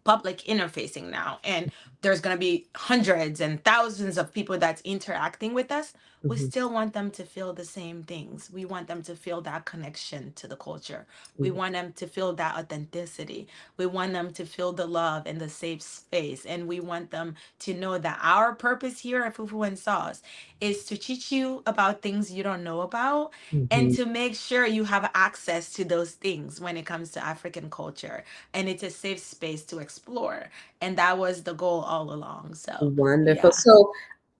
public interfacing now and there's going to be hundreds and thousands of people that's interacting with us. We mhm, still want them to feel the same things. We want them to feel that connection to the culture. We mhm, want them to feel that authenticity. We want them to feel the love and the safe space, and we want them to know that our purpose here at Fufu and Sauce is to teach you about things you don't know about, and mhm. to make sure you have access to those things when it comes to African culture, and it's a safe space to explore. And that was the goal all along. So, Wonderful. yeah. So,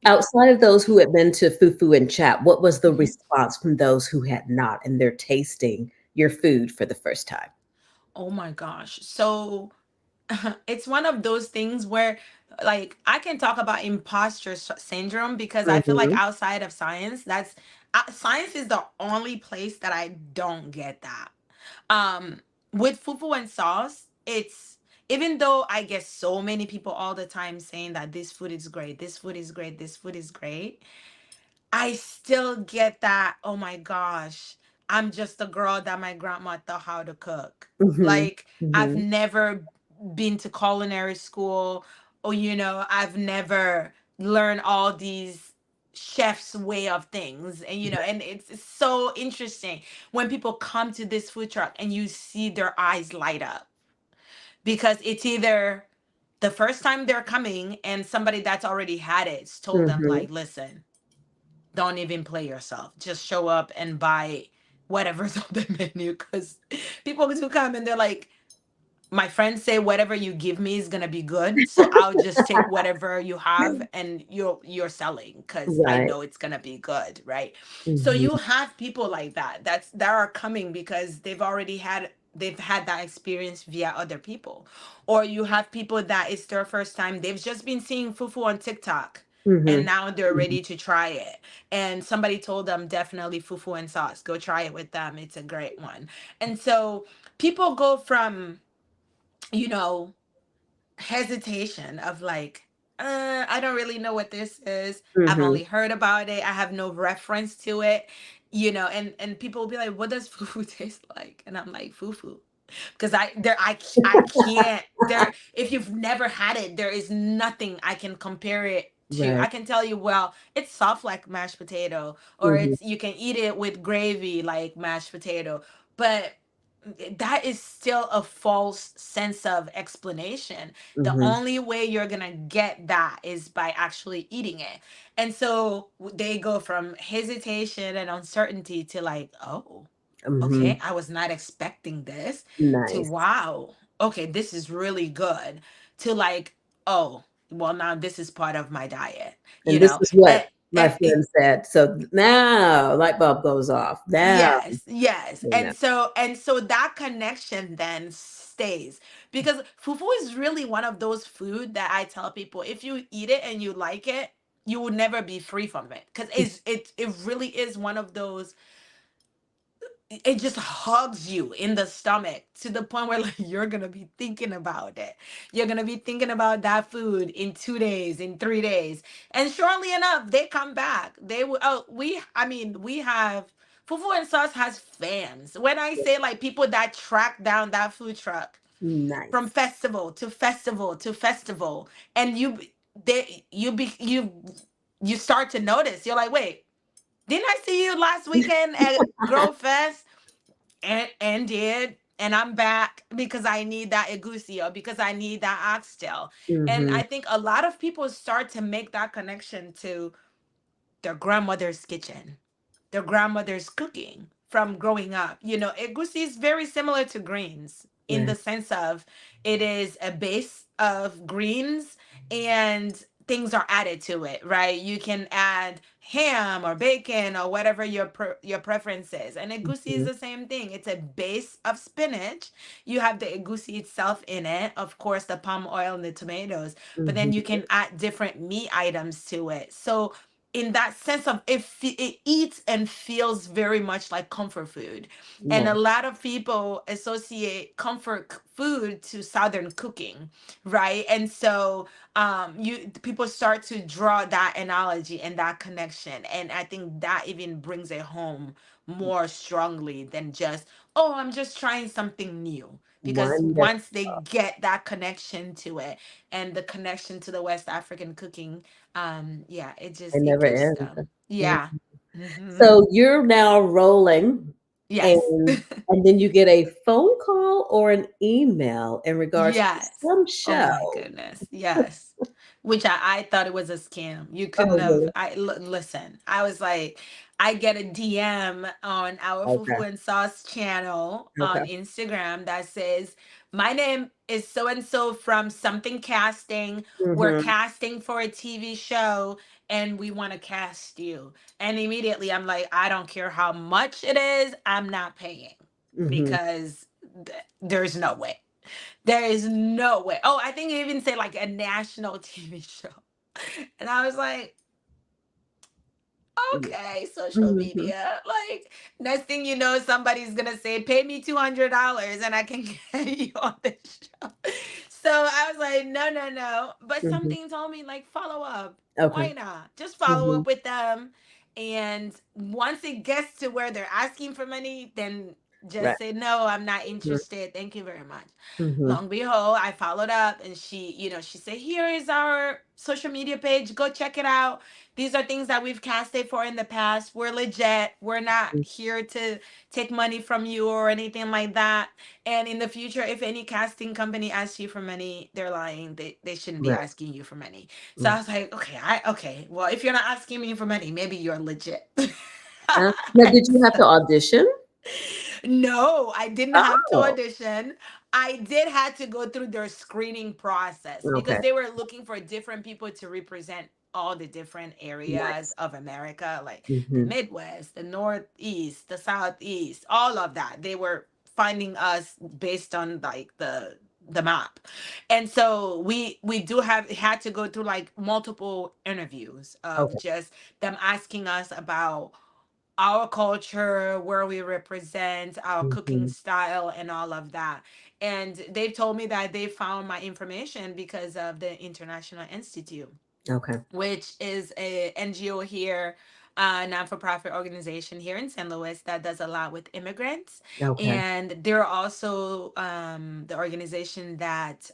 Yeah. outside of those who had been to Fufu and Chat, what was the Mhm. response from those who had not, and they're tasting your food for the first time? Oh my gosh. So, it's one of those things where, like, I can talk about syndrome, because I feel like Mhm, outside of science, science is the only place that I don't get that. Um, with fufu and sauce, it's, even though I get so many people all the time saying that this food is great, this food is great, this food is great, I still get that, oh my gosh, I'm just a girl that my grandma taught how to cook. mhm, Like, I've mhm, never been to culinary school, or, I've never learned all these chef's way of things. And, and it's so interesting when people come to this food truck and you see their eyes light up, because it's either the first time they're coming and somebody that's already had it's told them, mhm. like, listen, don't even play yourself. Just show up and buy whatever's on the menu. Because people do come and they're like, my friends say whatever you give me is gonna be good, so I'll just take whatever you have and you're selling because I Right. know it's gonna be good, right? So Mhm, you have people like that are coming because they've had that experience via other people, or you have people that it's their first time. They've just been seeing fufu on TikTok, Mhm. and now they're Mhm. ready to try it. And somebody told them, definitely fufu and sauce, go try it with them, it's a great one. And so people go from, you know, hesitation of like, I don't really know what this is. I've Mhm. only heard about it. I have no reference to it. And people will be like, "What does fufu taste like?" And I'm like, "Fufu." Because I can't there if you've never had it, there is nothing I can compare it to. Right. I can tell you, well, it's soft like mashed potato, or Mhm. it's you can eat it with gravy like mashed potato, but that is still a false sense of explanation. The Mhm. only way you're gonna get that is by actually eating it. And so they go from hesitation and uncertainty to like, oh, okay, Mhm. I was not expecting this, to Nice. wow, okay, this is really good, to like, oh, well, now this is part of my diet, you And this know? is what my And it, friend said. So now light bulb goes off. Now, yes, yes. you know. And so that connection then stays, because fufu is really one of those food that I tell people, if you eat it and you like it, you will never be free from it, because it really is one of those, it just hugs you in the stomach to the point where like you're gonna be thinking about it. You're gonna be thinking about that food in 2 days, in 3 days. And surely enough, they come back. They will I mean, we have Fufu and Sauce has fans. When I say like people that track down that food truck from Nice. festival to festival to festival, and you start to notice, you're like, wait, didn't I see you last weekend at Grove Fest? And did, and I'm back because I need that egusi, or because I need that oxtail. And Mhm. I think a lot of people start to make that connection to their grandmother's kitchen, their grandmother's cooking from growing up. Egusi is very similar to greens in Right. the sense of it is a base of greens, and things are added to it, right? You can add ham or bacon or whatever your preference is. And egusi is Mhm. the same thing. It's a base of spinach. You have the egusi itself in it, of course, the palm oil and the tomatoes, but then you Mhm. can add different meat items to it. So in that sense of it eats and feels very much like comfort food. And a Nice. lot of people associate comfort food to southern cooking, right? And so you people start to draw that analogy and that connection, and I think that even brings it home more strongly than just, oh, I'm just trying something new. Because Wonderful. once they get that connection to it, and the connection to the West African cooking, yeah, It it never gives ends. them, Yeah. yeah. Mm-hmm. So you're now rolling, Yes. and then you get a phone call or an email in regards to Yes. some Oh my show. goodness. Yes. Which I thought it was a scam. You couldn't Oh, have. really? Listen. I was like, I get a DM on our Okay. Fufu and Sauce channel on Okay. Instagram that says, "My name is so and so from something casting. We're Mhm. casting for a TV show, and we want to cast you." And immediately I'm like, I don't care how much it is. I'm not paying, Mhm. because there's no way. There is no way. Oh, I think you even say like a national TV show. And I was like, Yeah. okay, social Mhm. media. Like, next thing you know, somebody's gonna say, pay me $200 and I can get you on the show. So I was like, no, no, no. But Mhm. something told me, like, follow up. Okay. Why not? Just follow Mhm. up with them. And once it gets to where they're asking for money, then Right. just say, no, I'm not Mhm. interested. Thank you very much. Mhm. Long behold, I followed up, and she said, here is our social media page. Go check it out. These are things that we've casted for in the past. We're legit. We're not Mhm. here to take money from you or anything like that. And in the future, if any casting company asks you for money, they're lying. They shouldn't be Right. asking you for money. So I Right. was like, okay. Well, if you're not asking me for money, maybe you're legit. Now, did you have to audition? No, I didn't have to Oh, audition. I did had to go through their screening process, because okay. they were looking for different people to represent all the different areas Nice. of America, like the Mhm. Midwest, the Northeast, the Southeast, all of that. They were finding us based on like the map. And so we do have had to go through like multiple interviews of Okay. just them asking us about our culture, where we represent, our cooking Mhm. style, and all of that. And they've told me that they found my information because of the International Institute, Okay. which is a NGO here, non-for-profit organization here in St. Louis that does a lot with immigrants. Okay. And they're also the organization that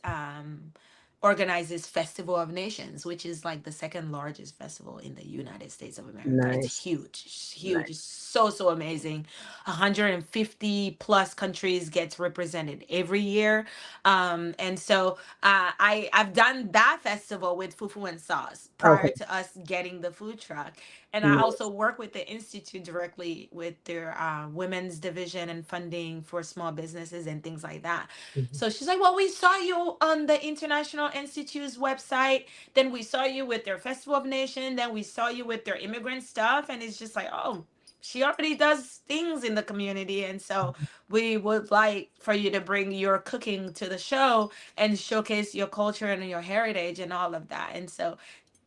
organizes Festival of Nations, which is like the second largest festival in the United States of America. It's Nice. huge, it's huge. It's Nice. so amazing. 150 plus countries gets represented every year. And so I've done that festival with Fufu and Sauce prior Okay. to us getting the food truck, and I also Nice. work with the institute directly with their women's division and funding for small businesses and things like that. Mhm. So she's like, "Well, we saw you on the International Institute's website. Then we saw you with their Festival of Nation. Then we saw you with their immigrant stuff." And it's just like, oh, she already does things in the community, and so we would like for you to bring your cooking to the show and showcase your culture and your heritage and all of that. And so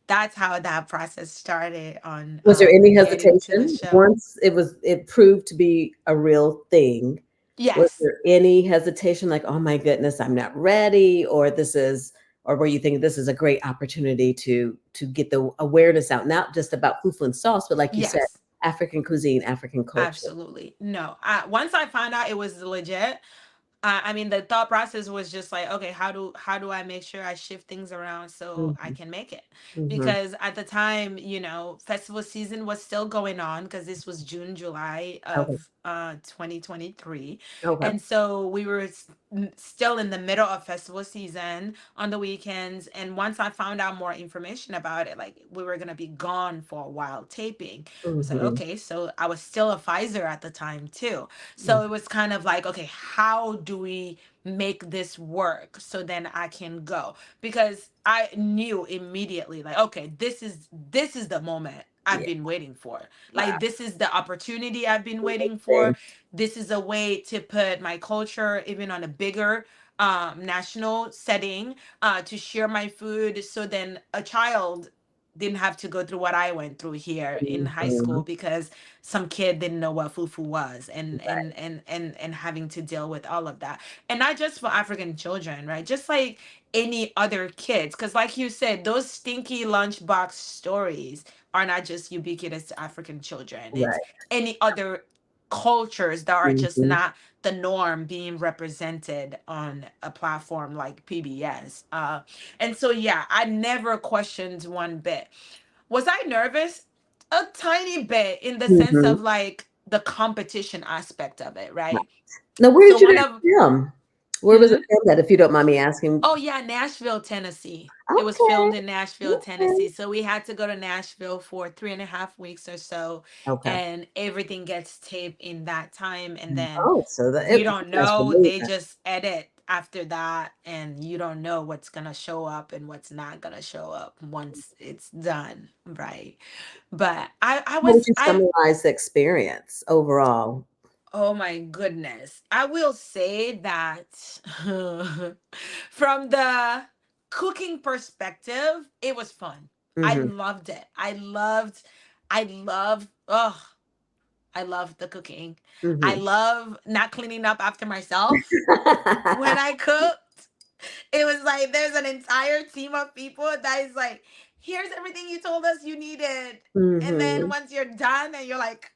that's how that process started on Was there any getting to the hesitation show. once it proved to be a real thing? Was Yes. there any hesitation like, "Oh my goodness, I'm not ready," or or were you thinking this is a great opportunity to get the awareness out, not just about fufu and sauce, but like you said, Yes. African cuisine, African culture? Absolutely. No. Once I found out it was legit, I mean, the thought process was just like, okay, how do I make sure I shift things around so I Mhm. can make it? Mhm. Because at the time, festival season was still going on because this was June, July Okay. of 2023, Okay. and so we were still in the middle of festival season on the weekends. And once I found out more information about it, like we were gonna be gone for a while taping. I was like, Mhm. okay, so I was still a Pfizer at the time too. Mhm. So it was kind of like, okay, how do we make this work so then I can go? Because I knew immediately, like, okay, this is the moment I've Yeah. been waiting for. Wow. Like, this is the opportunity I've been waiting for. Amazing. This is a way to put my culture even on a bigger national setting, to share my food, so then a child didn't have to go through what I went through here in high school Mhm. because some kid didn't know what fufu was, Right. and having to deal with all of that. And not just for African children, right? Just like any other kids, because like you said, those stinky lunchbox stories are not just ubiquitous to African children. It's Right. any other cultures that are just Mhm. not the norm being represented on a platform like PBS. And so yeah, I never questioned one bit. Was I nervous? A tiny bit, in the sense Mhm. of like the competition aspect of it, right? Now, where So did you one guys of film? Where was it hmm? filmed at, if you don't mind me asking? Oh yeah, Nashville, Tennessee. It was Okay. filmed in Nashville, Okay. Tennessee. So we had to go to Nashville for 3.5 weeks or so, Okay. and everything gets taped in that time. And then Oh, so we you don't guys were know. They moving. just edit after that, and you don't know what's gonna show up and what's not gonna show up once it's done, right? But I How would was you I summarize the experience overall? oh my goodness. I will say that from the cooking perspective, it was fun. I Mhm. loved it. Oh, I love the cooking. I Mhm. love not cleaning up after myself when I cook. It was like there's an entire team of people that is like, here's everything you told us you needed. And then Mhm. once you're done and you're like,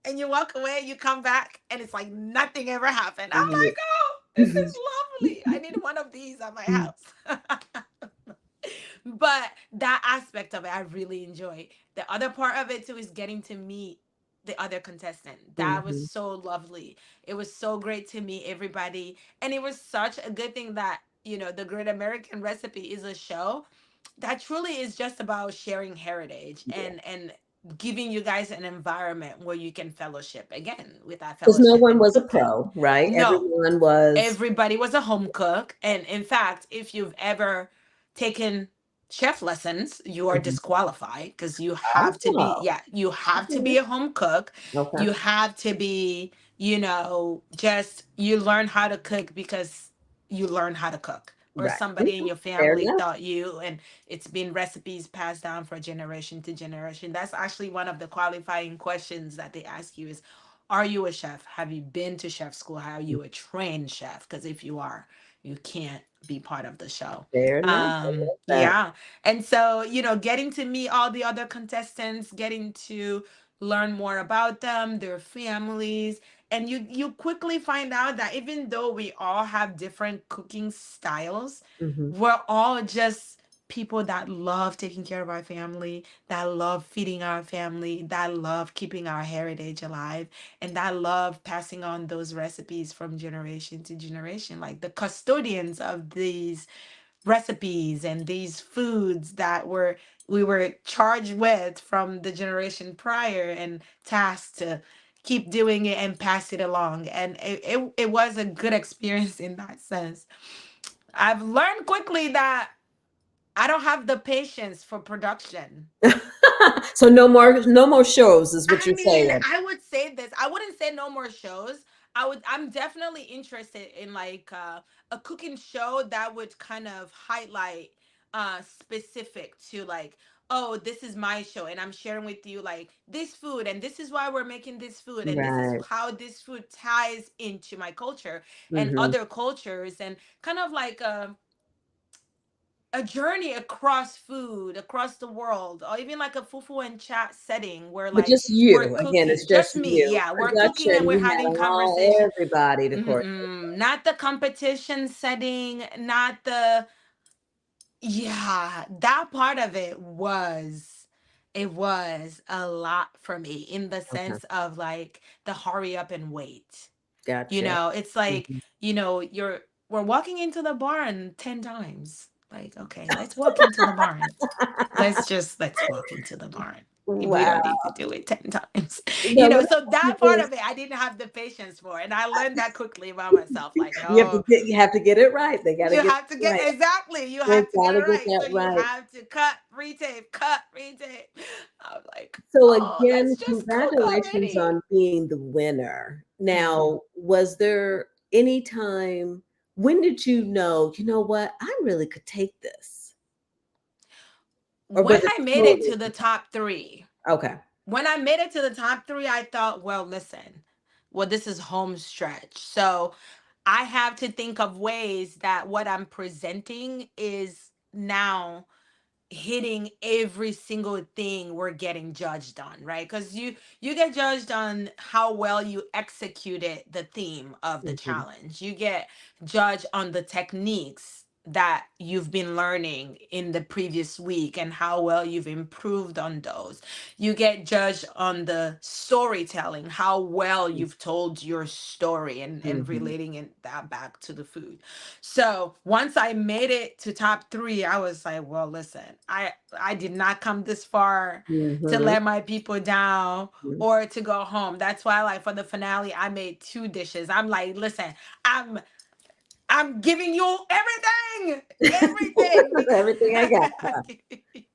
and you walk away, you come back, and it's like nothing ever happened. I'm Right. like, oh, this is lovely. I need one of these at my house. But that aspect of it, I really enjoy. The other part of it too is getting to meet the other contestant. That was Mhm. so lovely. It was so great to meet everybody. And it was such a good thing that, the Great American Recipe is a show that truly is just about sharing heritage Yeah. and giving you guys an environment where you can fellowship again with that 'Cause no fellowship one and was a cooking. pro, right? No, Everyone was everybody was a home cook. And in fact, if you've ever taken chef lessons, you are Mhm. disqualified because you have to be, Oh, yeah, you have to be okay. a home cook. Okay. You have to be, just you learn how to cook because you learn how to cook, or Right. somebody in Mhm. your Fair family enough. taught you, and it's been recipes passed down for generation to generation. That's actually one of the qualifying questions that they ask you is, are you a chef? Have you been to chef school? Are you a trained chef? Because if you are, you can't be part of the show. Fair enough. I love that. Yeah. And so, getting to meet all the other contestants, getting to learn more about them, their families, and you quickly find out that even though we all have different cooking styles, Mhm. we're all just people that love taking care of our family, that love feeding our family, that love keeping our heritage alive, and that love passing on those recipes from generation to generation, like the custodians of these recipes and these foods that we were charged with from the generation prior and tasked to keep doing it and pass it along. And it was a good experience in that sense. I've learned quickly that I don't have the patience for production. So no more shows is what I you're mean, saying. I would say this. I wouldn't say no more shows. I'm definitely interested in like a cooking show that would kind of highlight specific to like, oh, this is my show and I'm sharing with you like this food, and this is why we're making this food, and this is Right. how this food ties into my culture and Mhm. other cultures, and kind of like a journey across food, across the world, or even like a fufu and chat setting where But like just we're you. Again, cooking. it's Just just me. you. Yeah, we're cooking and Production, we're you had having all conversation. everybody to court. Mm-mm, not the competition setting, not the, yeah, that part of it was a lot for me in the Okay. sense of like the hurry up and wait. Gotcha. It's like, Mhm. we're walking into the barn 10 times. Like, okay, let's walk into the barn. Let's walk into the barn. We don't Wow. need to do it 10 times. No, what So I that part think of it I didn't have the patience for. And I learned that quickly about myself. Like, you no, have to get it right. They got to you get have to it get right. exactly. You They have to get got it to get right. that So you right. have to cut, retape. I'm like, So oh, let's again, just cook congratulations already. on being the winner. Mhm. Now, was there any time when did you know, you know what, I really could take this? Or When was it I made it totally to the top three, okay. when I made it to the top three, I thought, well, listen, well, this is home stretch. So I have to think of ways that what I'm presenting is now hitting every single thing we're getting judged on, right? Because you get judged on how well you executed the theme of the Mhm. challenge. You get judged on the techniques that you've been learning in the previous week and how well you've improved on those. You get judged on the storytelling, how well you've told your story, and Mhm. relating it that back to the food. So once I made it to top three, I was like, well, listen, I did not come this far to Mhm. let my people down Mhm. or to go home. That's why, like, for the finale, I made two dishes. I'm like, listen, I'm I'm giving you everything, everything, Everything I got. because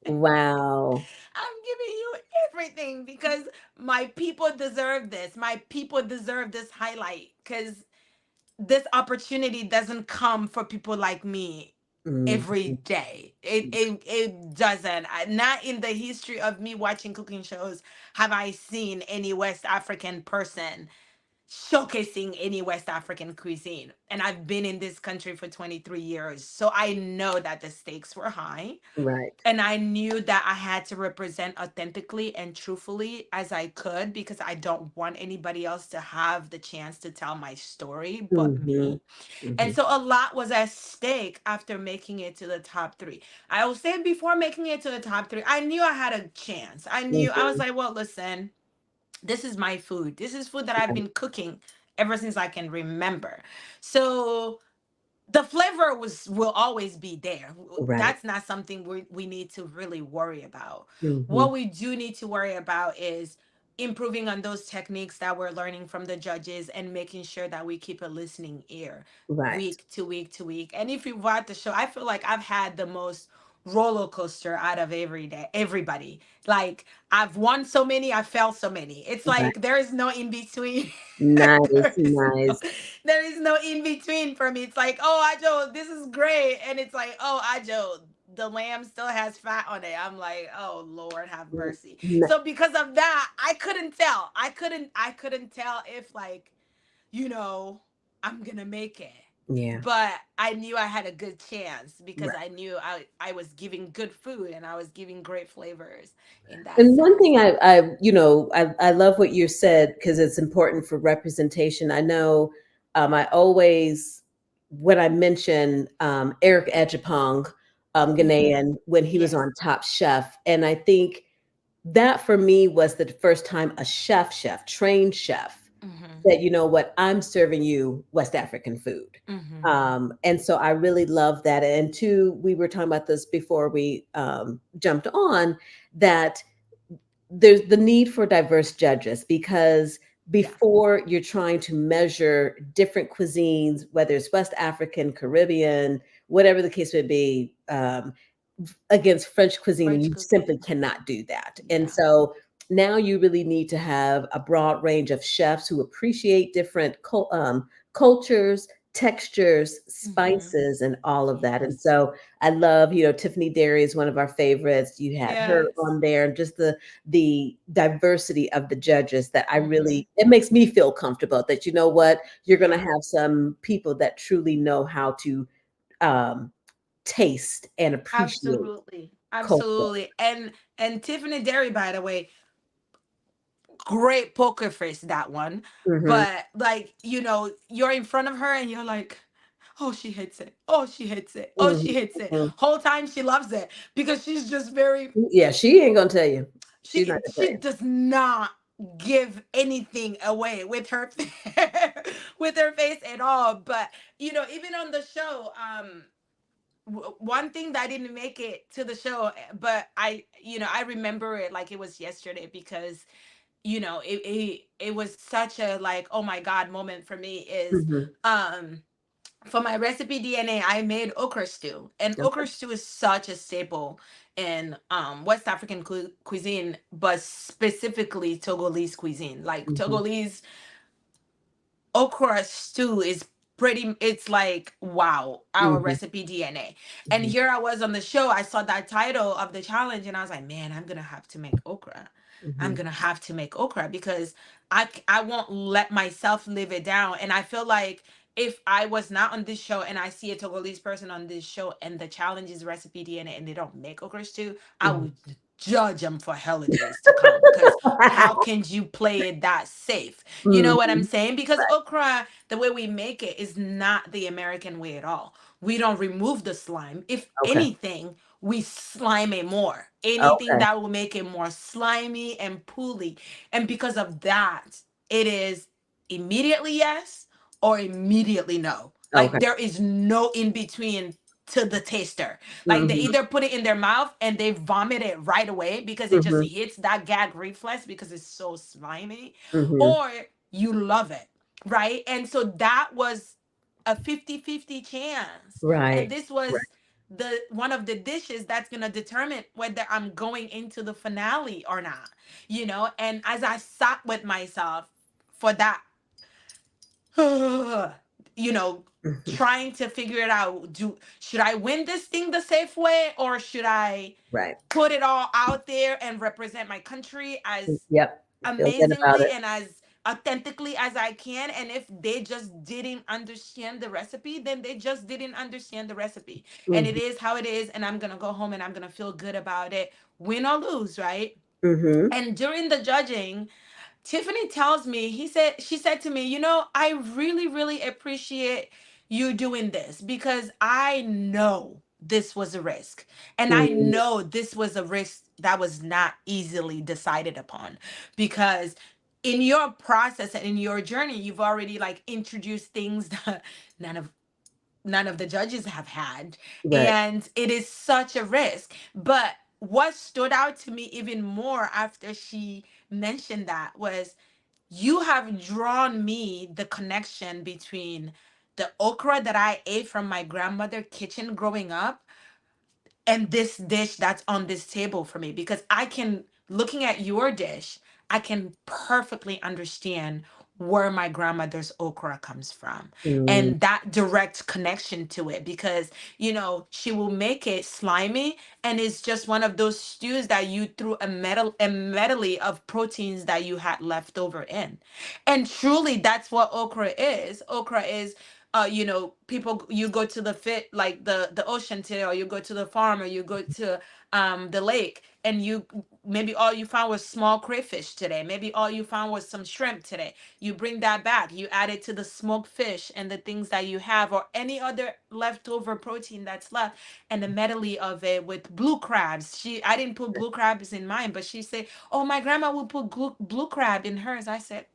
Wow. I'm giving you everything because my people deserve this. My people deserve this highlight because this opportunity doesn't come for people like me every Mhm. day. It doesn't. Not in the history of me watching cooking shows have I seen any West African person showcasing any West African cuisine. And I've been in this country for 23 years. So I know that the stakes were high. Right. And I knew that I had to represent authentically and truthfully as I could because I don't want anybody else to have the chance to tell my story but Mhm. me. And Mhm. so a lot was at stake after making it to the top three. I will say before making it to the top three, I knew I had a chance. I was Mhm. like, well, listen, this is my food. This is food that I've been cooking ever since I can remember. So the flavor will always be there. Right. That's not something we need to really worry about. Mhm. What we do need to worry about is improving on those techniques that we're learning from the judges and making sure that we keep a listening ear Right. week to week to week. And if you watch the show, I feel like I've had the most roller coaster out of every day, everybody. Like I've won so many, I fell so many. It's Right. like there is no in between. Nice, there is no nice. there is no in between for me. It's like, oh Ajo, this is great. And it's like, oh Ajo, the lamb still has fat on it. I'm like, oh Lord have N mercy. n So because of that, I couldn't tell. I couldn't tell if like, you know, I'm gonna make it. Yeah. But I knew I had a good chance because Right. I knew I was giving good food and I was giving great flavors in that And one sense. thing I love what you said because it's important for representation. I know I always, when I mention Eric Ejapong, Hmm. Ghanaian, when he was Yes. on Top Chef, and I think that for me was the first time a trained chef Hmm. said, you know what, I'm serving you West African food. Hmm. And so I really love that. And two, we were talking about this before we jumped on, that there's the need for diverse judges because Yeah. before you're trying to measure different cuisines, whether it's West African, Caribbean, whatever the case may be, against French cuisine, French you simply cooking. cannot do that. And Yeah. so now you really need to have a broad range of chefs who appreciate different cultures, textures, Hmm. spices, and all of that. And Yes. so I love, Tiffany Derry is one of our favorites. You had her Yes. on there, and just the diversity of the judges that I Hmm. really, it makes me feel comfortable that you know what, you're going to Yeah. have some people that truly know how to um, taste and appreciate Absolutely. culture. Absolutely. And Tiffany Derry, by the way, great poker face, that one. Mhm, But like, you're in front of her and you're like, oh, she hits it. Oh, she hits it. Oh, mhm, she hits it. mhm. Whole time she loves it because she's just very, Yeah, she ain't gonna tell you. She's not gonna tell she you. does not give anything away with her with her face at all. But even on the show, one thing that didn't make it to the show, but I remember it like it was yesterday because it was such a like, oh my god moment for me is Mhm. um for my recipe DNA, I made okra stew, and Okay. okra stew is such a staple in West African cuisine, but specifically Togolese cuisine. Like Mhm, Togolese okra stew is pretty, it's like wow, our mhm, recipe DNA. And mhm, here I was on the show, I saw that title of the challenge and I was like, man, I'm gonna have to make okra. I'm mhm, gonna have to make okra because I won't let myself live it down. And I feel like if I was not on this show and I see a Togolese person on this show and the challenge is recipe DNA and they don't make okra stew, I mhm. would judge them for holidays to come because how can you play it that safe? You know what I'm Mhm. saying? Because Right. okra, the way we make it is not the American way at all. We don't remove the slime. If Okay. anything, we slime it more. Anything Okay. that will make it more slimy and pooly. And because of that, it is immediately yes or immediately no. Like Okay. there is no in between to the taster. Like they Mhm, either put it in their mouth and they vomit it right away because it just mhm, hits that gag reflex because it's so slimy, mhm. or you love it, right? And so that was a 50-50 chance. And Right. this Right. was the one of the dishes that's going to determine whether I'm going into the finale or not, and as I sat with myself for that, you know Mhm. trying to figure it out, do should I win this thing the safe way or should I Right. put it all out there and represent my country as Yep. Feel good about amazingly it. and as authentically as I can. And if they just didn't understand the recipe, then they just didn't understand the recipe. And it Mhm, is how it is. And I'm going to go home and I'm going to feel good about it, win or lose, right? mhm, And during the judging, Tiffany tells me, she said to me, I really, really appreciate you doing this because I know this was a risk. And I mhm. know this was a risk that was not easily decided upon because in your process and in your journey, you've already like introduced things that none of none of the judges have had. Right. And it is such a risk. But what stood out to me even more after she mentioned that was, you have drawn me the connection between the okra that I ate from my grandmother kitchen growing up and this dish that's on this table for me, because I can, looking at your dish, I can perfectly understand where my grandmother's okra comes from, Mm, and that direct connection to it, because she will make it slimy, and it's just one of those stews that you threw a medley of proteins that you had left over in. And truly, that's what okra is. Okra is, people, you go to the fit, like the ocean today, or you go to the farm, or you go to the lake, and you, maybe all you found was small crayfish today, maybe all you found was some shrimp today. You bring that back, you add it to the smoked fish and the things that you have, or any other leftover protein that's left, and a medley of it with blue crabs. I didn't put blue crabs in mine, but she said, oh, my grandma would put blue crab in hers. I said,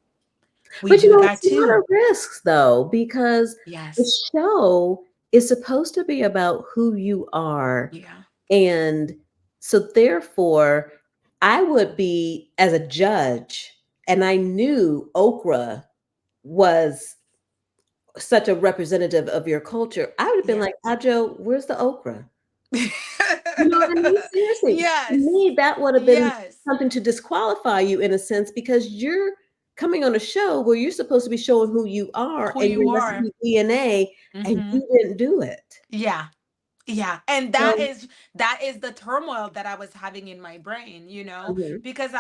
we but, do that it's a lot too. of risks, though, because the Yes. show is supposed to be about who you are, Yeah. and so therefore, I would be as a judge, and I knew okra was such a representative of your culture, I would have been Yeah. like, "Adjo, where's the okra?" You know what I mean? Seriously. To Yes. me, that would have been Yes. something to disqualify you in a sense because you're coming on a show where you're supposed to be showing who you are Who and you your are. recipe DNA, and Hmm. you didn't do it. Yeah. Yeah, and So that is the turmoil that I was having in my brain, mhm, because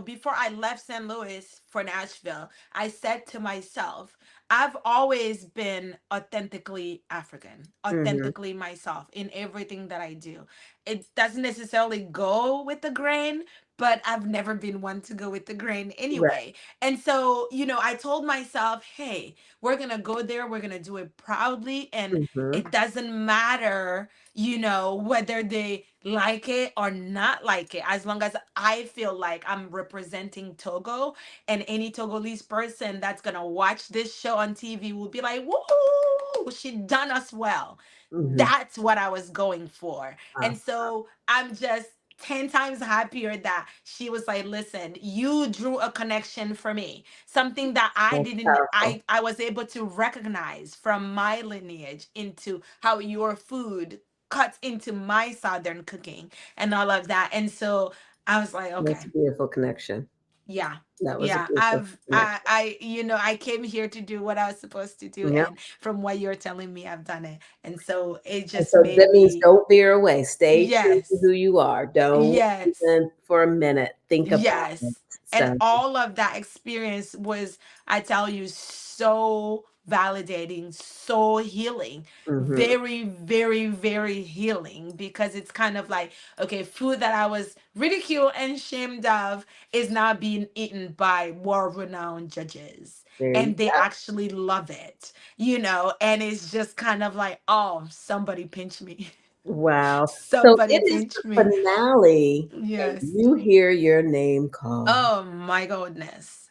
before I left St. Louis for Nashville, I said to myself, I've always been authentically African, mhm, authentically myself in everything that I do. It doesn't necessarily go with the grain, but I've never been one to go with the grain right, anyway. And so, I told myself, hey, we're going to go there, we're going to do it proudly, and mhm, it doesn't matter, whether they like it or not like it, as long as I feel like I'm representing Togo, and any Togolese person that's gonna watch this show on TV will be like, woo, she done us well. mhm, That's what I was going for. wow, And so I'm just 10 times happier that she was like, listen, you drew a connection for me, something that I that's didn't, powerful. I was able to recognize from my lineage into how your food cuts into my southern cooking and all of that. And so I was like, That's okay, a beautiful connection. yeah. That was a Yeah, beautiful connection. I came here to do what I was supposed to do, Yep, and from what you're telling me, I've done it. And so it and just so made that means me, don't veer away. Stay true to yes. who you are. Don't Yes. even for a minute think about it. Yes. And So all of that experience was, I tell you, so validating, so healing, mhm, very, very, very healing, because it's kind of like, okay, food that I was ridiculed and shamed of is now being eaten by world renowned judges. there you And they actually love it, and it's just kind of like, oh, somebody pinch me. wow. So Somebody it is pinch the me. finale, and Yes. you hear your name called. Oh my goodness.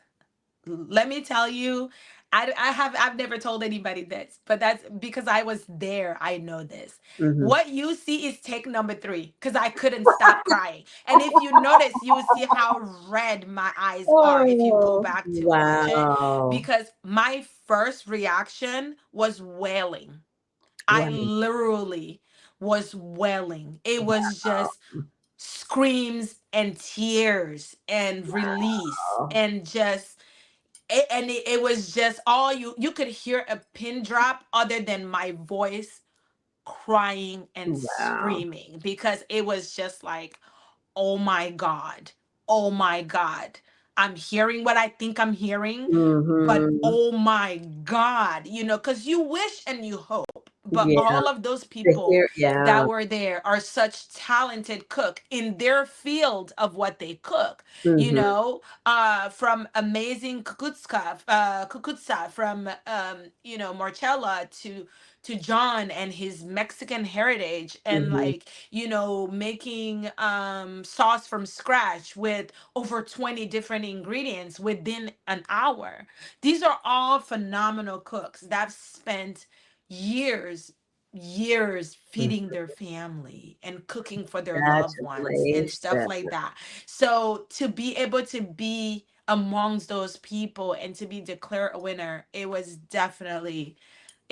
Let me tell you, I've never told anybody this, but that's because I was there. I know this. Mhm. What you see is take number three, because I couldn't stop crying. And if you notice, you will see how red my eyes are if you go Oh, back to watch it. wow. Because my first reaction was wailing. I Wow. literally was wailing. It was just screams and tears and release, Wow. and just it was just all you could hear a pin drop other than my voice crying and Wow. screaming, because it was just like, oh my God, oh my God, I'm hearing what I think I'm hearing, but Mhm. oh my God, because you wish and you hope, but Yeah, all of those to people hear yeah. that were there are such talented cook in their field of what they cook, Mhm. from amazing kukutsa from Marcella to John and his Mexican heritage, and Mhm. like, making sauce from scratch with over 20 different ingredients within an hour. These are all phenomenal cooks that have spent years, years feeding Mhm. their family and cooking for their loved ones and stuff like Congratulations. that. So to be able to be amongst those people and to be declared a winner,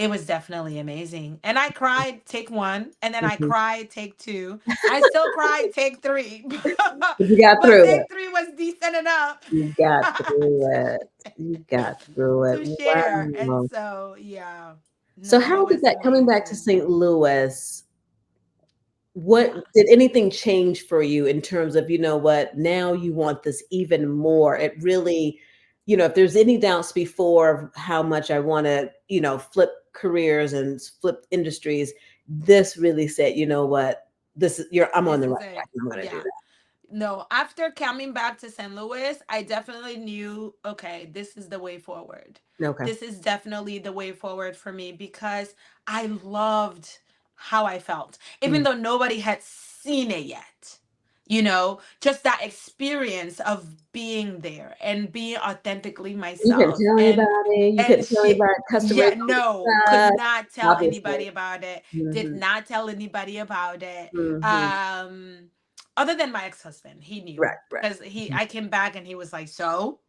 It was definitely amazing. And I cried take one, and then I Mhm. cried take two. I still cried take three. But you got But through it. take three was decent enough You got through it. You got through it. to share. And Wow. so, yeah. So No, it how did was that, coming back to amazing. St. Louis, what Yeah. did anything change for you in terms of, you know what, now you want this even more? It really, if there's any doubts before of how much I want to, flip careers and flip industries, this really said, you know what, I'm on This the is right track. it. I'm going to do Yeah. No, after coming back to St. Louis, I definitely knew, okay, this is the way forward. that. Okay. This is definitely the way forward for me because I loved how I felt, even Mm. though nobody had seen it yet. Just that experience of being there and being authentically You couldn't myself tell anybody. You and couldn't tell shit. anybody Yeah, customary no, could stuff, not tell obviously. anybody about it. Did Hmm. not tell anybody about it. Hmm. Um, other than my ex-husband, he knew Right, right. because he Mhm. I came back and he was like, so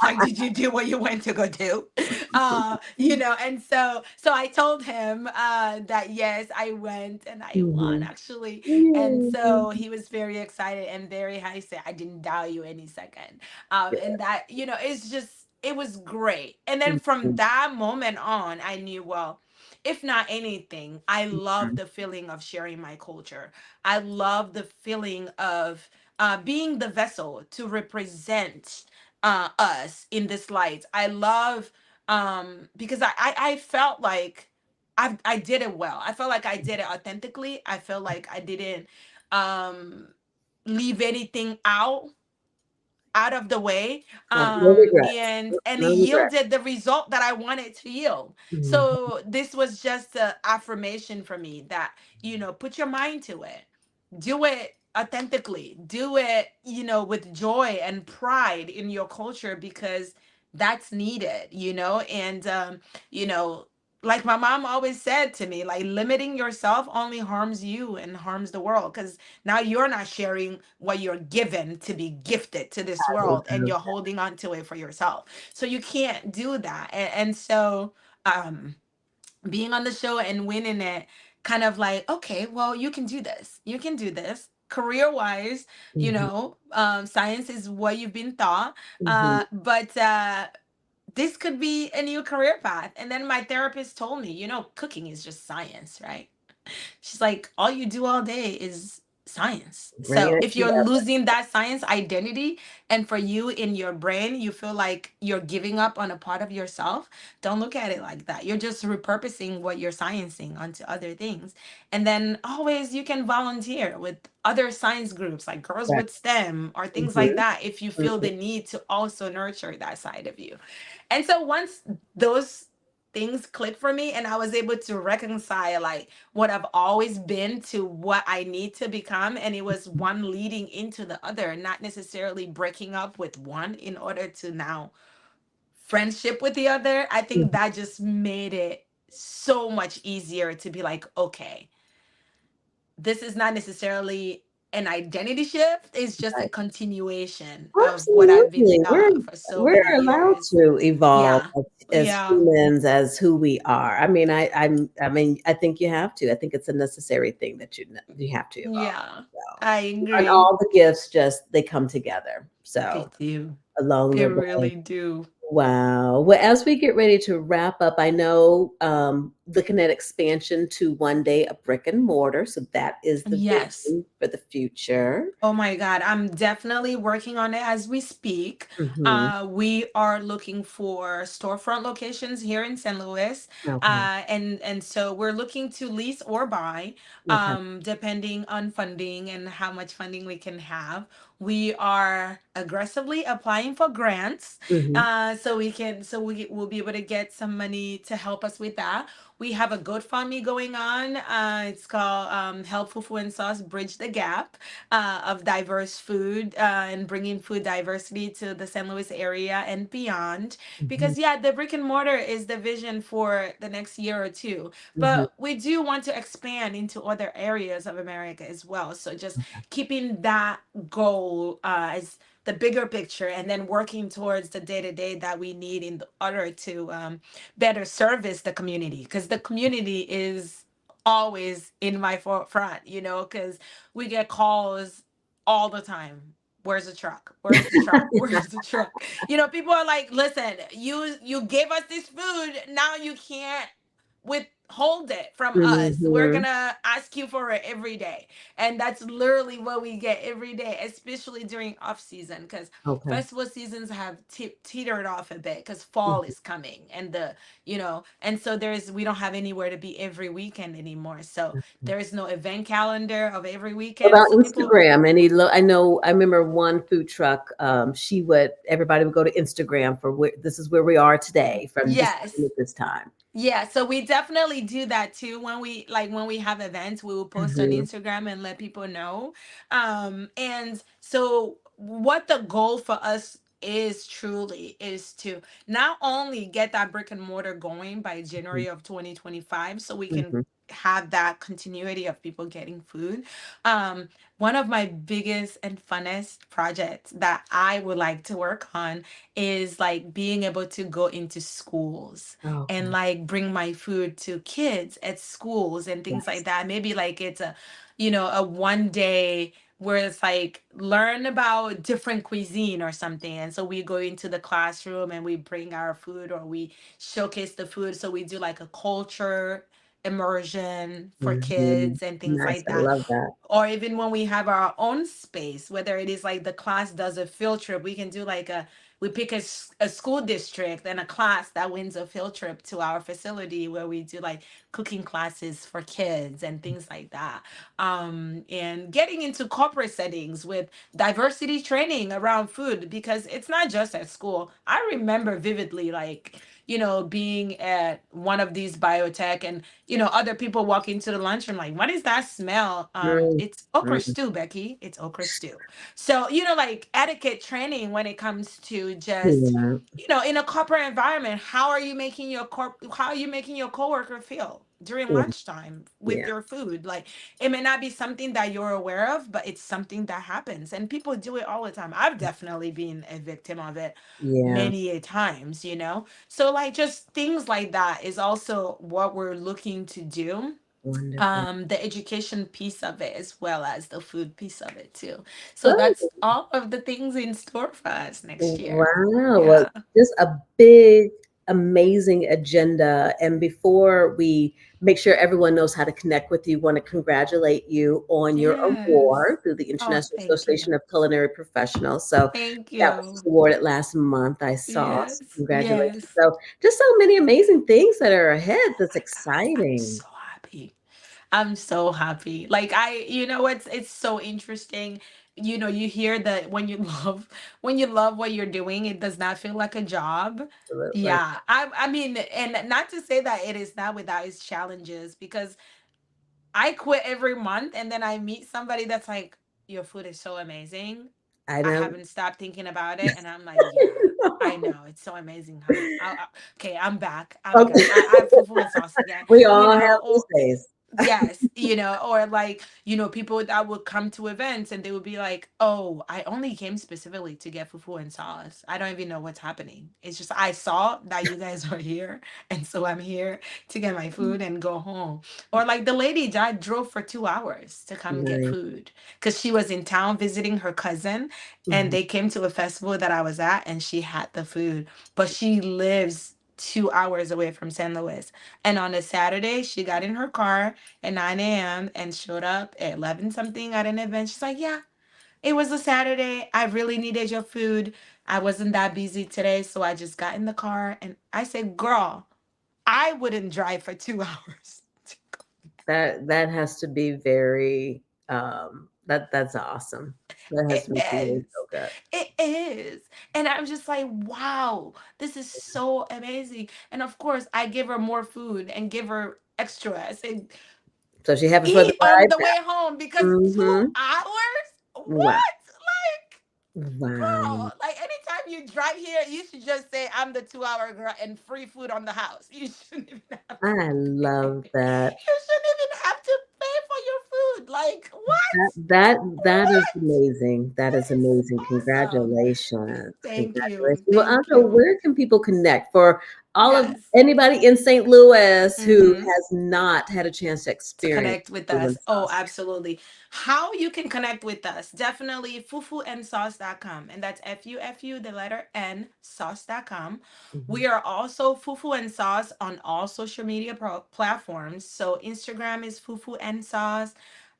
like, did you do what you went to go do? And so I told him that yes, I went and I won Mhm. actually. And Mhm. so he was very excited and very happy. Said, I didn't doubt you any second. And that, it's just it was great. And then from Mhm. that moment on, I knew, well, if not anything, I love Mhm. the feeling of sharing my culture. I love the feeling of being the vessel to represent us in this light. I love because I felt like I did it well. I felt like I did it authentically. I felt like I didn't um leave anything out of the way, No regrets. and it No regrets. yielded the result that I wanted to yield. Mhm. So this was just a affirmation for me that, put your mind to it, do it authentically, do it, with joy and pride in your culture, because that's needed, and you know like my mom always said to me, like, limiting yourself only harms you and harms the world, because now you're not sharing what you're given to be gifted to this I think world, and so. you're holding on to it for yourself. So you can't do that. And so um being on the show and winning it, kind of like, okay, well, you can do this, you can do this career wise. Mhm. Science is what you've been taught, Mhm. but this could be a new career path. And then my therapist told me, cooking is just science, right? She's like, all you do all day is science. Bringing So it if you're together. losing that science identity, and for you in your brain, you feel like you're giving up on a part of yourself, don't look at it like that. You're just repurposing what you're sciencing onto other things. And then always you can volunteer with other science groups like Girls Right. with STEM or things like Mhm. that if you feel Mhm. the need to also nurture that side of you. And so once those things clicked for me and I was able to reconcile like what I've always been to what I need to become, and it was one leading into the other, not necessarily breaking up with one in order to now friendship with the other. I think Mhm. that just made it so much easier to be like, okay, this is not necessarily an identity shift, it's just a Right. continuation of what I've been Absolutely. We're taught for so we're many allowed years. to evolve Yeah. as Yeah. humans, as who we are. I mean, I mean, I think you have to. I think it's a necessary thing that you have to evolve. Yeah. So, I and agree. all the gifts just they come together. They So do. along They the way. really do. Wow. Well, as we get ready to wrap up, I know looking at expansion to one day a brick and mortar. So that is the Yes. vision for the future. Oh my God, I'm definitely working on it as we speak. Hmm. We are looking for storefront locations here in St. Louis, Okay. and so we're looking to lease or buy, Okay. depending on funding and how much funding we can have. We are aggressively applying for grants, Hmm. so we will be able to get some money to help us with that. We have a GoFundMe going on. It's called Help Fufu and Sauce Bridge the Gap of diverse food and bringing food diversity to the St. Louis area and beyond. Hmm. Because, yeah, the brick and mortar is the vision for the next year or two. Hmm. But we do want to expand into other areas of America as well. So just keeping that goal as the bigger picture, and then working towards the day to day that we need in order to better service the community, because the community is always in my forefront, because we get calls all the time. Where's the truck? Where's the truck? Where's the truck? People are like, listen, you gave us this food, now you can't withhold it from us. We're Mhm. gonna ask you for it every day. And that's literally what we get every day, especially during off season, because Okay. festival seasons have teetered off a bit because fall Mhm. is coming, and and so we don't have anywhere to be every weekend anymore. So there is no event calendar of every What weekend. about So people, Instagram? I know, I remember one food truck, everybody would go to Instagram for this is where we are today from this time yes. at this time. Yeah, so we definitely do that too. When we have events, we will post on Mhm. Instagram and let people know. And so what the goal for us is truly is to not only get that brick and mortar going by Mhm. January of 2025, so we can Mhm. have that continuity of people getting food. Um, One of my biggest and funnest projects that I would like to work on is like being able to go into schools and Okay. like bring my food to kids at schools and things like Yes. that. Maybe like it's a one day where it's like learn about different cuisine or something. And so we go into the classroom and we bring our food, or we showcase the food. So we do like a culture immersion for Mhm. kids and things Nice. like I that. love that. Or even when we have our own space, whether it is like the class does a field trip, we can do like we pick a school district and a class that wins a field trip to our facility, where we do like cooking classes for kids and things like that. And getting into corporate settings with diversity training around food, because it's not just at school. I remember vividly, like, being at one of these biotech, and other people walk into the lunchroom like, what is that smell? Mm. It's okra Mm. stew, Becky. It's okra stew. So, like etiquette training when it comes to just, Yeah. in a corporate environment, how are you making your coworker feel during Yeah. lunchtime with Yeah. your food? Like, it may not be something that you're aware of, but it's something that happens, and people do it all the time. I've definitely been a victim of it Yeah. many a times. So like just things like that is also what we're looking to do. Wonderful. The education piece of it as well as the food piece of it too. So that's Good. all of the things in store for us next year. Wow. Well, Yeah. just a big, amazing agenda. And before we make sure everyone knows how to connect with you, want to congratulate you on your Yes. award through the Oh, International thank Association you. of Culinary Professionals. So Thank that was just you. awarded last month, I saw. So Yes. congratulations. Yes. So just so many amazing things that are ahead. That's My God, I'm exciting. so happy. I'm so happy. Like it's so interesting. You hear that when you love what you're doing, it does not feel like a job. Absolutely. Yeah. I mean, and not to say that it is not without its challenges, because I quit every month and then I meet somebody that's like, your food is so amazing. I I know. haven't stopped thinking about it. And I'm like, yeah, I know. It's so amazing, huh? Okay, I'm back. I'm good. Okay. I have fufu and sauce again, We all have these or days. yes, or like, people that would come to events and they would be like, oh, I only came specifically to get fufu and sauce. I don't even know what's happening. It's just I saw that you guys are here. And so I'm here to get my food and go home. Or like the lady that drove for 2 hours to come get Nice. food because she was in town visiting her cousin, and Mhm. they came to a festival that I was at, and she had the food. But she lives 2 hours away from San Luis. And on a Saturday, she got in her car at 9 a.m. and showed up at 11 something at an event. She's like, yeah, it was a Saturday. I really needed your food. I wasn't that busy today. So I just got in the car. And I said, girl, I wouldn't drive for 2 hours. That has to be very, that's awesome. That has It to make you really is. feel good. It is. And I'm just like, wow, this is so amazing. And of course, I give her more food and give her extra. I said, So she have it for the eat on ride the way back. home because two Mhm. hours? Wow. What? Like, Wow. girl, like anytime you drive here, you should just say I'm the 2 hour girl and free food on the house. You shouldn't even have to I pay. love that. You shouldn't even have to pay for your food. Like, what? That is What? amazing. That is That is amazing. awesome. Congratulations. Thank Congratulations. you. Well, Thank Andra, you. where can people connect for all of Yes. anybody in St. Louis who Mm-hmm. has not had a chance to To experience connect with food us. and Oh, sauce? absolutely. How you can connect with us? Definitely fufuandsauce.com. And that's FUFU, the letter N, sauce.com. Mhm. We are also Fufu and Sauce on all social media platforms. So Instagram is Fufu and Sauce.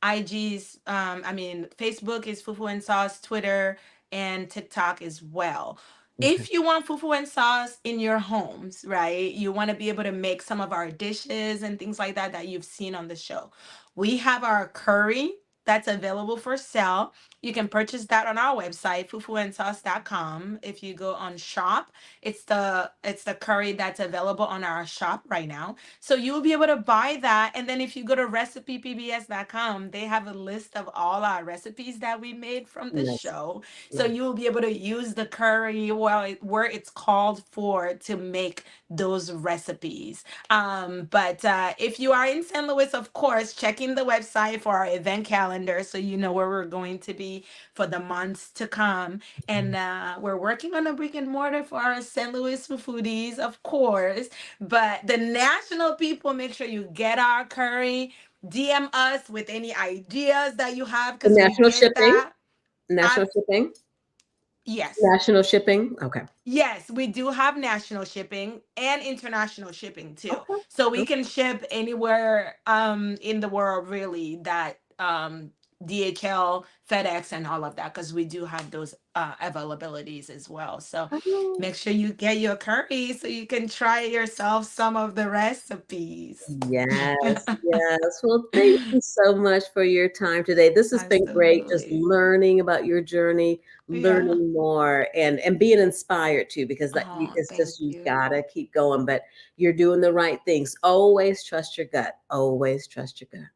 IG's, Facebook is Fufu and Sauce, Twitter, and TikTok as well. Okay. If you want fufu and sauce in your homes, right? You want to be able to make some of our dishes and things like that that you've seen on the show. We have our curry that's available for sale. You can purchase that on our website, fufuandsauce.com. If you go on shop, it's the curry that's available on our shop right now. So you'll be able to buy that. And then if you go to recipepbs.com, they have a list of all our recipes that we made from the Nice. show. So Nice. you'll be able to use the curry where it's called for to make those recipes. But if you are in St. Louis, of course, checking the website for our event calendar so you know where we're going to be for the months to come. And we're working on a brick and mortar for our St. Louis foodies, of course. But the national people, make sure you get our curry. DM us with any ideas that you have The because we national get shipping? that. National I shipping? Yes. National shipping? Okay. Yes, we do have national shipping and international shipping too. Okay. So we Okay. can ship anywhere in the world really that DHL, FedEx and all of that because we do have those availabilities as well. So Oh, make sure you get your curry so you can try yourself some of the recipes. yes, yes. Well, thank you so much for your time today. This has been great, just Absolutely. learning about your journey, Yeah. learning more, and being inspired too, because Oh, it's thank just you you. gotta keep going. But you're doing the right things. Always trust your gut. Always trust your gut.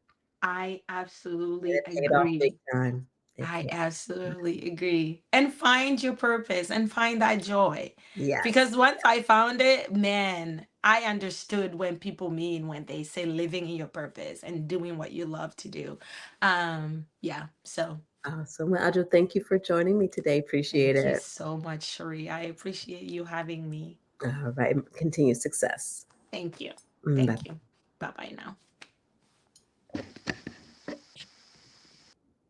I And absolutely it paid off big agree. time. It I paid. absolutely agree. And find your purpose and find that joy. Yes. Because once I found it, man, I understood when people mean when they say living in your purpose and doing what you love to do. Yeah, so Awesome. Well, Adjo, thank you for joining me today. Appreciate thank you it. so much, Cherie. I appreciate you having me. All right. Continued success. Thank you. Bye. Thank you. Bye bye now.